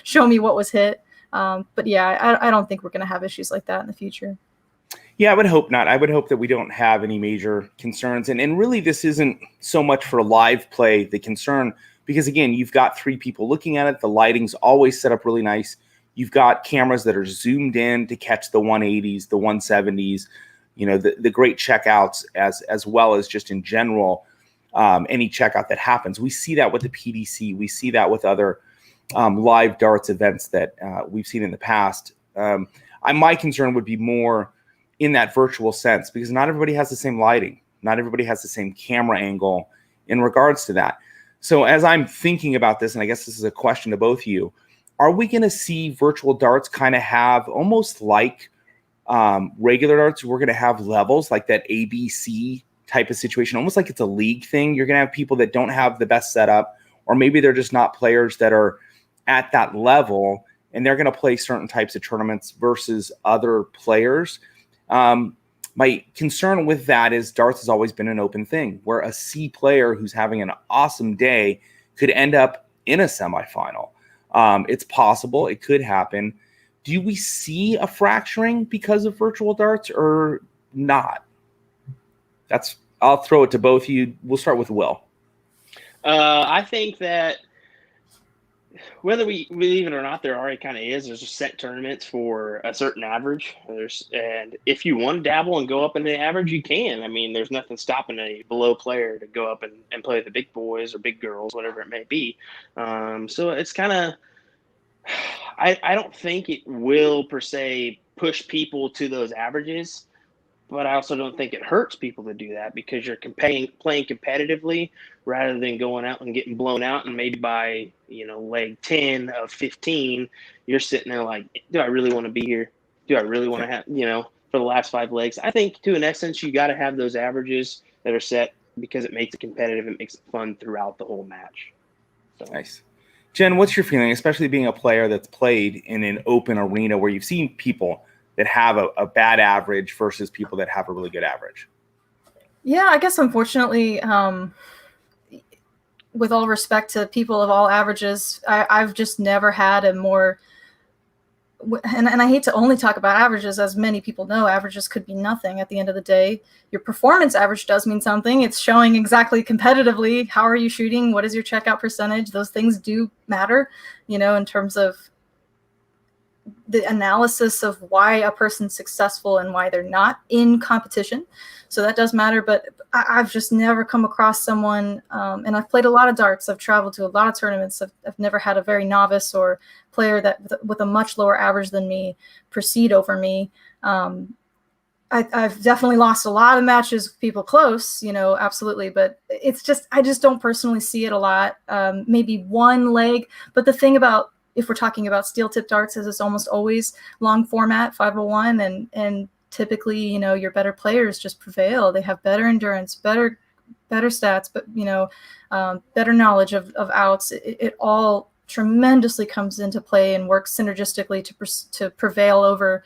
show me what was hit. But yeah, I don't think we're going to have issues like that in the future. Yeah, I would hope not. I would hope that we don't have any major concerns. And really, this isn't so much for live play, the concern, because again, you've got 3 people looking at it. The lighting's always set up really nice. You've got cameras that are zoomed in to catch the 180s, the 170s, the great checkouts, as well as just in general, any checkout that happens. We see that with the PDC. We see that with other live darts events that we've seen in the past. My concern would be more in that virtual sense, because not everybody has the same lighting. Not everybody has the same camera angle in regards to that. So as I'm thinking about this, and I guess this is a question to both of you, are we going to see virtual darts kind of have almost like regular darts? We're going to have levels like that ABC type of situation, almost like it's a league thing. You're going to have people that don't have the best setup, or maybe they're just not players that are at that level, and they're going to play certain types of tournaments versus other players. My concern with that is darts has always been an open thing, where a C player who's having an awesome day could end up in a semifinal. It's possible. It could happen. Do we see a fracturing because of virtual darts or not? I'll throw it to both of you. We'll start with Will. I think that whether we believe it or not, there already kind of is. There's just set tournaments for a certain average. And if you want to dabble and go up in the average, you can. I mean, there's nothing stopping a below player to go up and play the big boys or big girls, whatever it may be. So it's kind of, I don't think it will per se push people to those averages. But I also don't think it hurts people to do that, because you're playing competitively rather than going out and getting blown out. And maybe by, leg 10 of 15, you're sitting there like, do I really want to be here? Do I really want to have, for the last 5 legs? I think to an essence, you got to have those averages that are set, because it makes it competitive. It makes it fun throughout the whole match. So. Nice. Jen, what's your feeling, especially being a player that's played in an open arena where you've seen people that have a bad average versus people that have a really good average? Yeah, I guess unfortunately, with all respect to people of all averages, I've just never had a more, and I hate to only talk about averages, as many people know, averages could be nothing at the end of the day. Your performance average does mean something. It's showing exactly competitively, how are you shooting? What is your checkout percentage? Those things do matter, in terms of the analysis of why a person's successful and why they're not in competition. So that does matter, but I've just never come across someone, and I've played a lot of darts. I've traveled to a lot of tournaments. I've never had a very novice or player that with a much lower average than me proceed over me. I've definitely lost a lot of matches with people close, absolutely. But it's just, I just don't personally see it a lot. Maybe one leg. But the thing about, if we're talking about steel tip darts, is it's almost always long format, 501, and typically, your better players just prevail. They have better endurance, better stats, but better knowledge of outs. It all tremendously comes into play and works synergistically to prevail over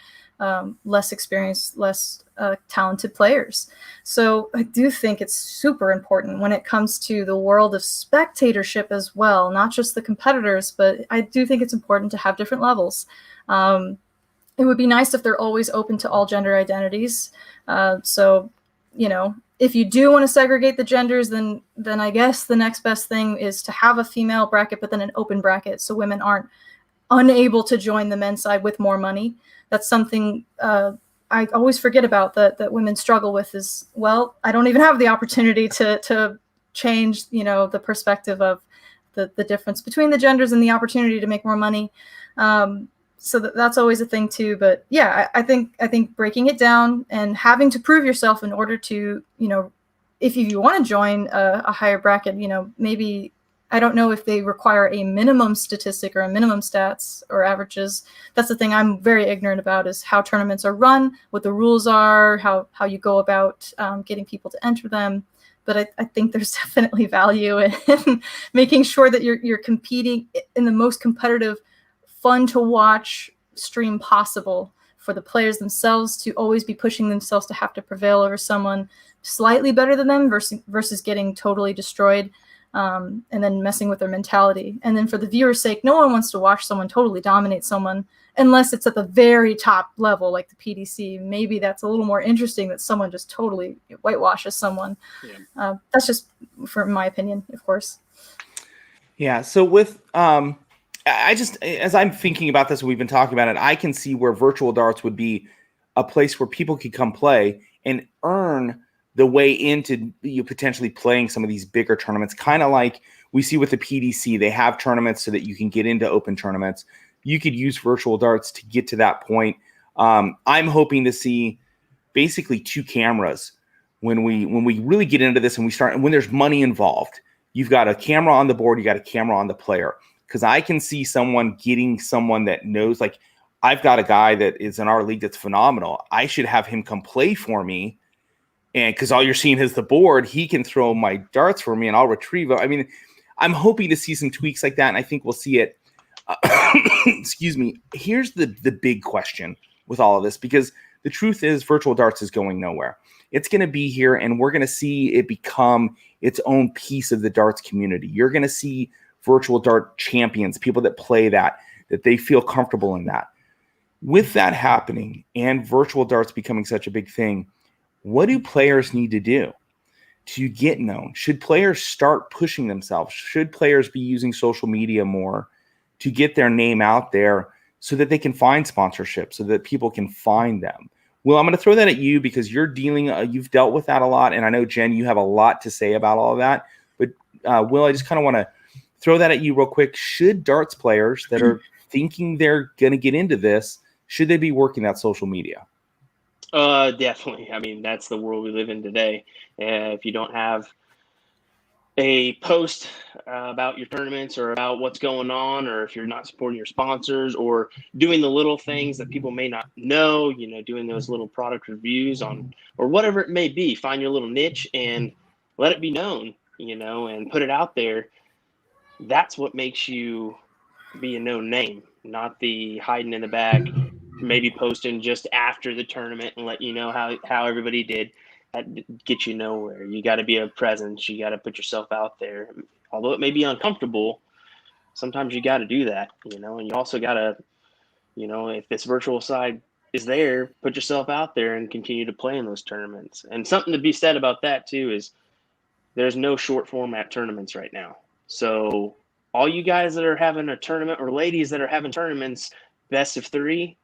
less experienced, less talented players. So I do think it's super important when it comes to the world of spectatorship as well, not just the competitors, but I do think it's important to have different levels. It would be nice if they're always open to all gender identities. So, if you do want to segregate the genders, then I guess the next best thing is to have a female bracket, but then an open bracket, so women aren't unable to join the men's side with more money. That's something I always forget about that women struggle with is, well, I don't even have the opportunity to change, the perspective of the difference between the genders and the opportunity to make more money. So that's always a thing too. But yeah, I think breaking it down and having to prove yourself in order to, if you want to join a higher bracket, maybe, I don't know if they require a minimum statistic or a minimum stats or averages. That's the thing I'm very ignorant about, is how tournaments are run, what the rules are, how you go about getting people to enter them. But I think there's definitely value in making sure that you're competing in the most competitive, fun to watch stream possible for the players themselves to always be pushing themselves to have to prevail over someone slightly better than them versus getting totally destroyed. And then messing with their mentality. And then for the viewer's sake, no one wants to watch someone totally dominate someone unless it's at the very top level, like the PDC. Maybe that's a little more interesting that someone just totally whitewashes someone. Yeah. That's just from my opinion, of course. Yeah. So with, as I'm thinking about this, we've been talking about it, I can see where virtual darts would be a place where people could come play and earn the way into you potentially playing some of these bigger tournaments, kind of like we see with the PDC. They have tournaments so that you can get into open tournaments. You could use virtual darts to get to that point. I'm hoping to see basically 2 cameras when we really get into this and we start, and when there's money involved. You've got a camera on the board, you got a camera on the player. Because I can see someone getting someone that knows, like I've got a guy that is in our league that's phenomenal. I should have him come play for me. And because all you're seeing is the board, he can throw my darts for me and I'll retrieve it. I mean, I'm hoping to see some tweaks like that. And I think we'll see it. Excuse me. Here's the big question with all of this, because the truth is virtual darts is going nowhere. It's going to be here and we're going to see it become its own piece of the darts community. You're going to see virtual dart champions, people that play that they feel comfortable in that. With that happening and virtual darts becoming such a big thing, what do players need to do to get known? Should players start pushing themselves? Should players be using social media more to get their name out there so that they can find sponsorship, so that people can find them? Well, I'm going to throw that at you because you've dealt with that a lot. And I know, Jen, you have a lot to say about all of that. But Will, I just kind of want to throw that at you real quick. Should darts players that are thinking they're going to get into this, should they be working that social media? Definitely. I mean, that's the world we live in today. If you don't have a post about your tournaments or about what's going on, or if you're not supporting your sponsors or doing the little things that people may not know, doing those little product reviews on, or whatever it may be, find your little niche and let it be known, and put it out there. That's what makes you be a known name, not the hiding in the back, maybe posting just after the tournament and let you know how everybody did. That gets you nowhere. You got to be a presence. You got to put yourself out there. Although it may be uncomfortable, sometimes you got to do that, and you also got to, if this virtual side is there, put yourself out there and continue to play in those tournaments. And something to be said about that too is there's no short format tournaments right now. So all you guys that are having a tournament, or ladies that are having tournaments, best of 3,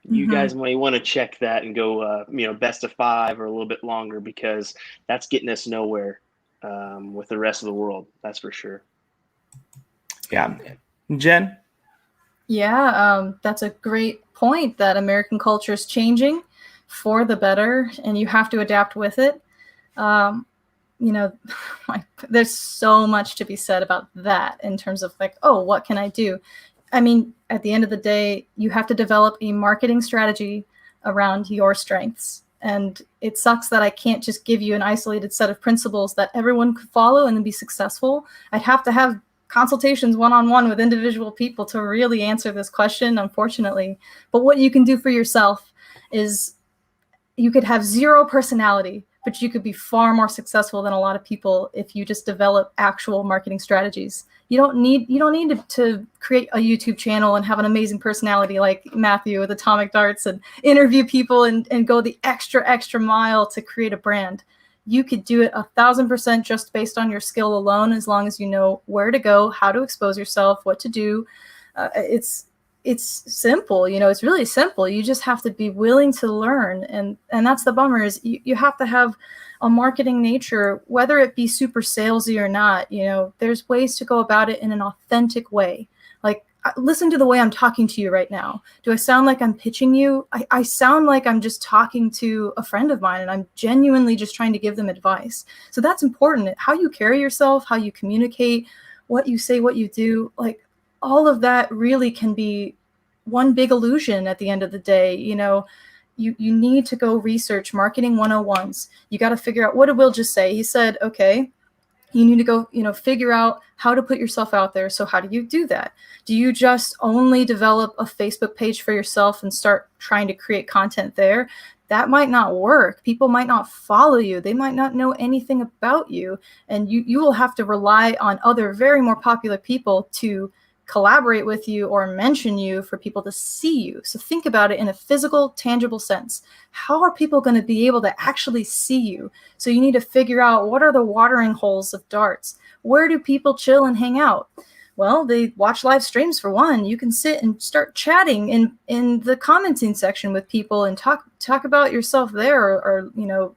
you guys may want to check that and go, best of 5 or a little bit longer, because that's getting us nowhere with the rest of the world. That's for sure. Yeah. Jen? Yeah, that's a great point, that American culture is changing for the better and you have to adapt with it. There's so much to be said about that in terms of like, oh, what can I do? I mean, at the end of the day, you have to develop a marketing strategy around your strengths. And it sucks that I can't just give you an isolated set of principles that everyone could follow and then be successful. I'd have to have consultations one-on-one with individual people to really answer this question, unfortunately. But what you can do for yourself, is you could have zero personality, but you could be far more successful than a lot of people if you just develop actual marketing strategies. You don't need to create a YouTube channel and have an amazing personality like Matthew with Atomic Darts and interview people and go the extra mile to create a brand. You could do it 1,000% just based on your skill alone, as long as you know where to go, how to expose yourself, what to do. It's simple, it's really simple. You just have to be willing to learn. And that's the bummer, is you have to have a marketing nature, whether it be super salesy or not. There's ways to go about it in an authentic way. Like, listen to the way I'm talking to you right now. Do I sound like I'm pitching you? I sound like I'm just talking to a friend of mine, and I'm genuinely just trying to give them advice. So that's important. How you carry yourself, how you communicate, what you say, what you do, like, all of that really can be one big illusion at the end of the day. You need to go research marketing 101s. You got to figure out, what did Will just say? He said, okay, you need to go, figure out how to put yourself out there. So how do you do that? Do you just only develop a Facebook page for yourself and start trying to create content there? That might not work. People might not follow you. They might not know anything about you. And you will have to rely on other very more popular people to collaborate with you or mention you for people to see you. So think about it in a physical, tangible sense. How are people going to be able to actually see you? So you need to figure out, what are the watering holes of darts? Where do people chill and hang out? Well, they watch live streams, for one. You can sit and start chatting in the commenting section with people and talk about yourself there, or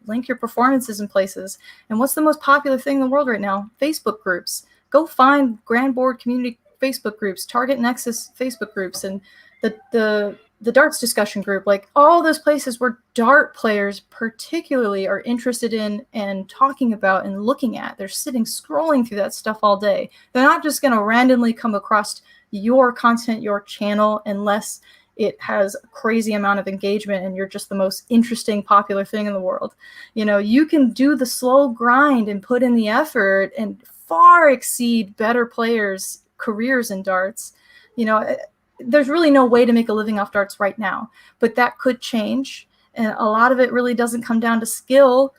link your performances in places. And what's the most popular thing in the world right now? Facebook groups. Go find Grand Board community Facebook groups, Target Nexus Facebook groups, and the darts discussion group, like all those places where dart players particularly are interested in and talking about and looking at. They're sitting scrolling through that stuff all day. They're not just going to randomly come across your content, your channel, unless it has a crazy amount of engagement and you're just the most interesting, popular thing in the world. You can do the slow grind and put in the effort and far exceed better players' careers in darts. There's really no way to make a living off darts right now, but that could change. And a lot of it really doesn't come down to skill.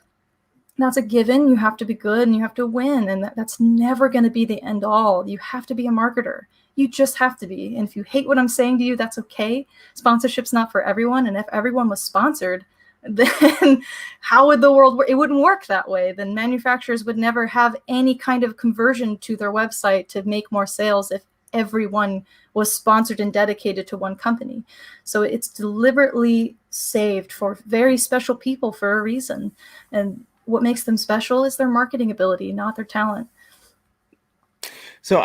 That's a given. You have to be good and you have to win. And that's never going to be the end all. You have to be a marketer. You just have to be. And if you hate what I'm saying to you, that's okay. Sponsorship's not for everyone. And if everyone was sponsored, then how would the world work? It wouldn't work that way. Then manufacturers would never have any kind of conversion to their website to make more sales if everyone was sponsored and dedicated to one company. So it's deliberately saved for very special people for a reason. And what makes them special is their marketing ability, not their talent. So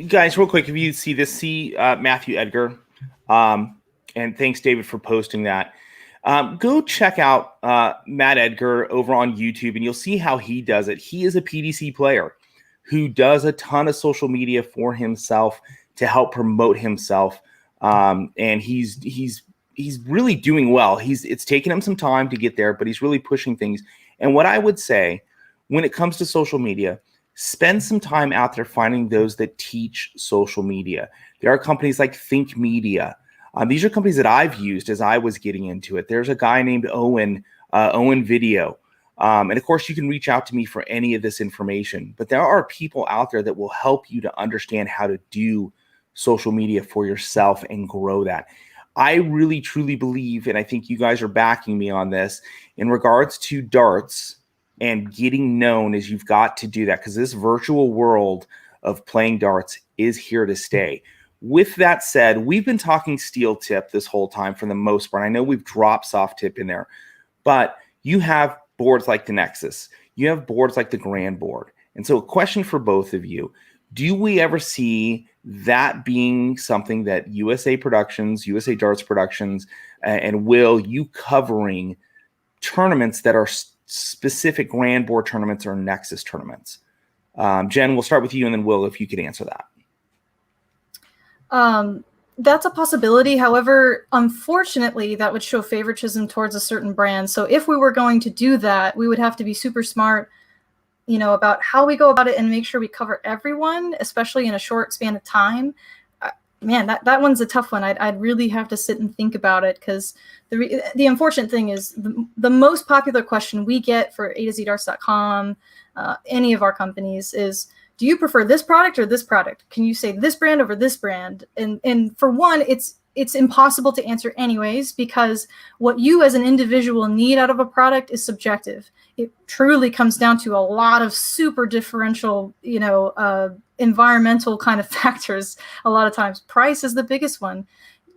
guys, real quick, if you see this, Matthew Edgar, and thanks, David, for posting that. Go check out Matt Edgar over on YouTube, and you'll see how he does it. He is a PDC player who does a ton of social media for himself to help promote himself, and he's really doing well. It's taken him some time to get there, but he's really pushing things. And what I would say, when it comes to social media, spend some time out there finding those that teach social media. There are companies like Think Media. These are companies that I've used as I was getting into it. There's a guy named Owen Video. And of course, you can reach out to me for any of this information. But there are people out there that will help you to understand how to do social media for yourself and grow that. I really, truly believe, and I think you guys are backing me on this, in regards to darts and getting known, is you've got to do that, because this virtual world of playing darts is here to stay. With that said, we've been talking steel tip this whole time for the most part. I know we've dropped soft tip in there, but you have boards like the Nexus. You have boards like the Grand Board. And so a question for both of you, do we ever see that being something that USA Productions, USA Darts Productions, and Will, you covering tournaments that are specific Grand Board tournaments or Nexus tournaments? Jen, we'll start with you, and then Will, if you could answer that. That's a possibility. However, unfortunately, that would show favoritism towards a certain brand. So if we were going to do that, we would have to be super smart, about how we go about it and make sure we cover everyone, especially in a short span of time. Man, that one's a tough one. I'd really have to sit and think about it, because the unfortunate thing is the most popular question we get for A2ZDarts.com, any of our companies, is, do you prefer this product or this product? Can you say this brand over this brand? And for one, it's impossible to answer anyways, because what you as an individual need out of a product is subjective. It truly comes down to a lot of super differential, environmental kind of factors. A lot of times price is the biggest one.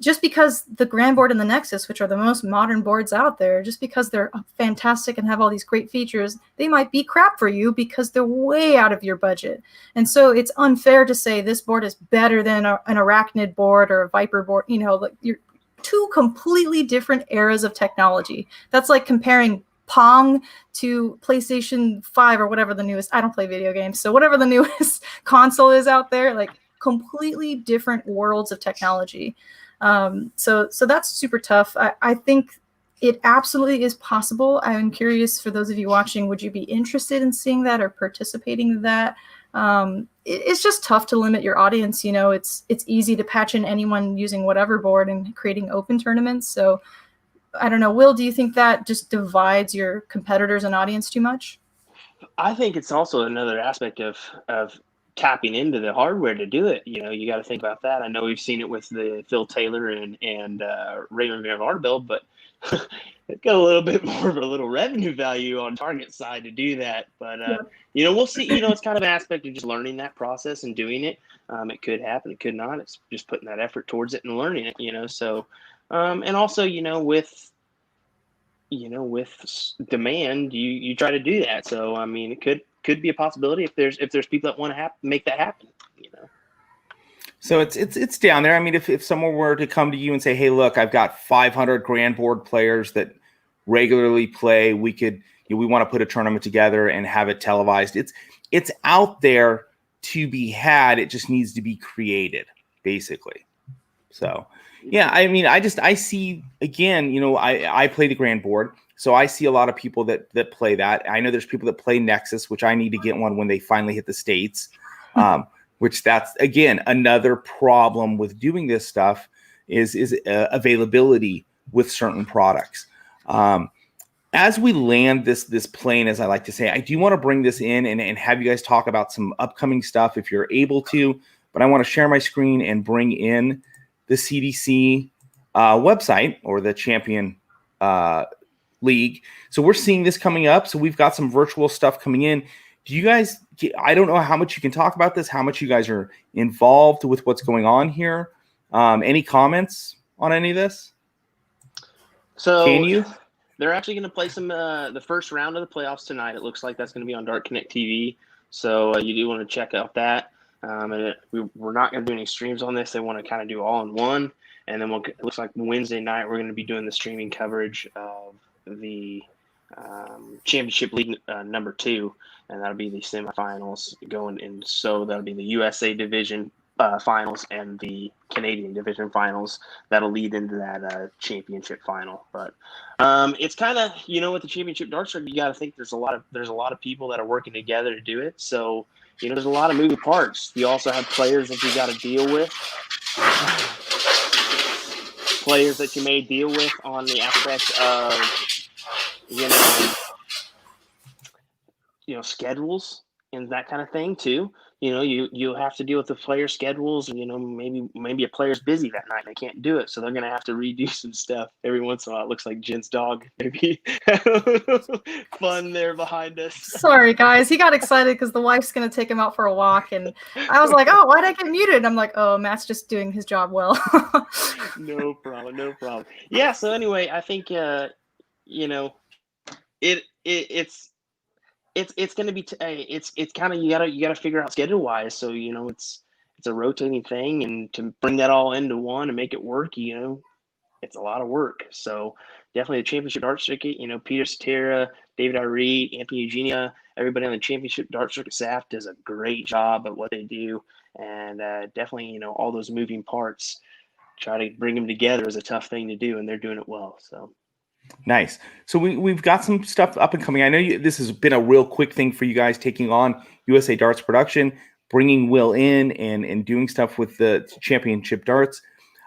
Just because the Grand Board and the Nexus, which are the most modern boards out there, just because they're fantastic and have all these great features, they might be crap for you because they're way out of your budget. And so it's unfair to say this board is better than an Arachnid board or a Viper board. Like, you're two completely different eras of technology. That's like comparing Pong to PlayStation 5 or whatever the newest, I don't play video games, so whatever the newest console is out there, like completely different worlds of technology. So that's super tough. I think it absolutely is possible. I'm curious, for those of you watching, would you be interested in seeing that or participating in that? It's just tough to limit your audience. It's easy to patch in anyone using whatever board and creating open tournaments. So I don't know, Will, do you think that just divides your competitors and audience too much? I think it's also another aspect of tapping into the hardware to do it. You got to think about that. I know we've seen it with the Phil Taylor and Raymond Van Vanderbilt, but it's got a little bit more of a little revenue value on Target's side to do that. But we'll see. It's kind of an aspect of just learning that process and doing it. It could happen, it could not. It's just putting that effort towards it and learning it. So and also with demand, you try to do that. So I mean, it could be a possibility if there's people that want to make that happen. So it's down there. I mean, if someone were to come to you and say, "Hey, look, I've got 500 Grand Board players that regularly play. We want to put a tournament together and have it televised." It's out there to be had. It just needs to be created, basically. So. Yeah, I mean, I see, again, I play the Grand Board, so I see a lot of people that play that. I know there's people that play Nexus, which I need to get one when they finally hit the States, which that's, again, another problem with doing this stuff is availability with certain products. As we land this plane, as I like to say, I do want to bring this in and have you guys talk about some upcoming stuff if you're able to, but I want to share my screen and bring in the CDC website, or the Champion League. So we're seeing this coming up. So we've got some virtual stuff coming in. Do you guys, I don't know how much you can talk about this, how much you guys are involved with what's going on here. Any comments on any of this? So can you? They're actually going to play some the first round of the playoffs tonight. It looks like that's going to be on Dart Connect TV. So you do want to check out that. And we're not going to do any streams on this. They want to kind of do all in one. And then it looks like Wednesday night, we're going to be doing the streaming coverage of the Championship League number 2. And that'll be the semifinals going in. So that'll be the USA Division finals and the Canadian Division finals. That'll lead into that championship final. But it's kind of, with the Championship Darts, you got to think there's a lot of people that are working together to do it. So there's a lot of moving parts. You also have players that you got to deal with. Players that you may deal with on the aspect of, schedules and that kind of thing too. You have to deal with the player schedules, and maybe a player's busy that night and they can't do it, so they're gonna have to redo some stuff every once in a while. It looks like Jen's dog maybe fun there behind us. Sorry guys, he got excited because the wife's gonna take him out for a walk, and I was like, "Oh, why'd I get muted?" I'm like, "Oh, Matt's just doing his job well." No problem. Yeah. So anyway, I think it's going to be it's kind of you gotta figure out schedule wise. So it's a rotating thing, and to bring that all into one and make it work, it's a lot of work. So definitely the Championship Dart Circuit, Peter Cetera, David Irie, Anthony Eugenia, everybody on the Championship Dart Circuit staff does a great job at what they do, and definitely all those moving parts, try to bring them together is a tough thing to do, and they're doing it well. So. Nice. So we've got some stuff up and coming. I know this has been a real quick thing for you guys taking on USA Darts production. bringing Will in and doing stuff with the championship darts.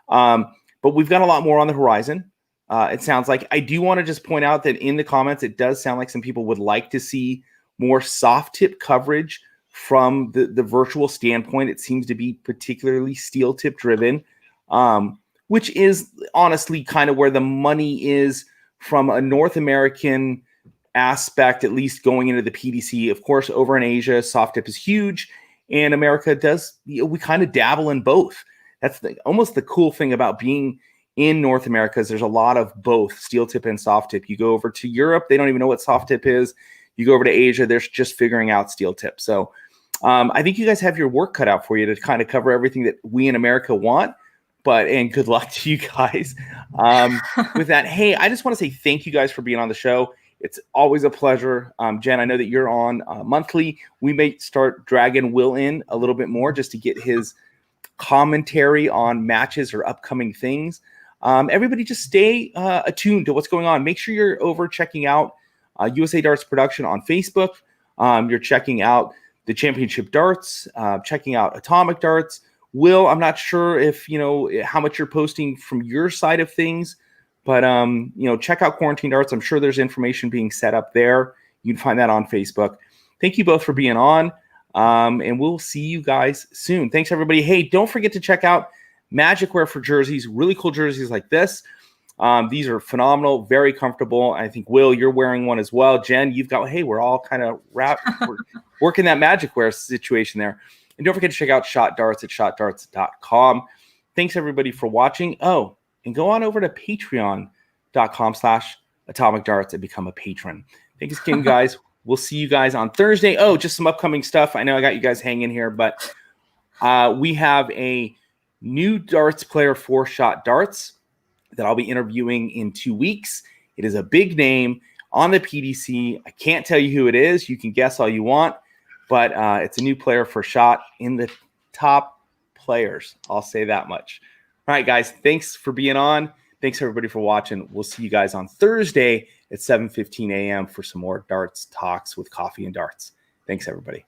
But we've got a lot more on the horizon. It sounds like. I do want to just point out that in the comments, it does sound like some people would like to see more soft tip coverage from the virtual standpoint. It seems to be particularly steel tip driven, which is honestly kind of where the money is from a North American aspect, at least going into the PDC. Of course, over in Asia, soft tip is huge, and America does, we kind of dabble in both. That's almost the cool thing about being in North America is there's a lot of both steel tip and soft tip. You go over to Europe, they don't even know what soft tip is. You go over to Asia, they're just figuring out steel tip. So I think you guys have your work cut out for you to kind of cover everything that we in America want. And good luck to you guys. With that, hey, I just want to say thank you guys for being on the show. It's always a pleasure. Jen, I know that you're on monthly. We may start dragging Will in a little bit more just to get his commentary on matches or upcoming things. Everybody just stay attuned to what's going on. Make sure you're over checking out USA Darts Production on Facebook. You're checking out the Championship Darts, checking out Atomic Darts. Will, I'm not sure if, how much you're posting from your side of things, but, check out Quarantine Darts. I'm sure there's information being set up there. You can find that on Facebook. Thank you both for being on, and we'll see you guys soon. Thanks, everybody. Hey, don't forget to check out Magicwear for jerseys, really cool jerseys like this. These are phenomenal, very comfortable. I think, Will, you're wearing one as well. Jen, you've got, hey, we're all kind of working that Magicwear situation there. And don't forget to check out Shot Darts at shotdarts.com. Thanks, everybody, for watching. Oh, and go on over to patreon.com/Atomic Darts and become a patron. Thanks again, guys. We'll see you guys on Thursday. Oh, just some upcoming stuff. I know I got you guys hanging here, but we have a new darts player for Shot Darts that I'll be interviewing in 2 weeks. It is a big name on the PDC. I can't tell you who it is. You can guess all you want, but it's a new player for Shot in the top players. I'll say that much. All right, guys, thanks for being on. Thanks, everybody, for watching. We'll see you guys on Thursday at 7:15 a.m. for some more darts talks with Coffee and Darts. Thanks, everybody.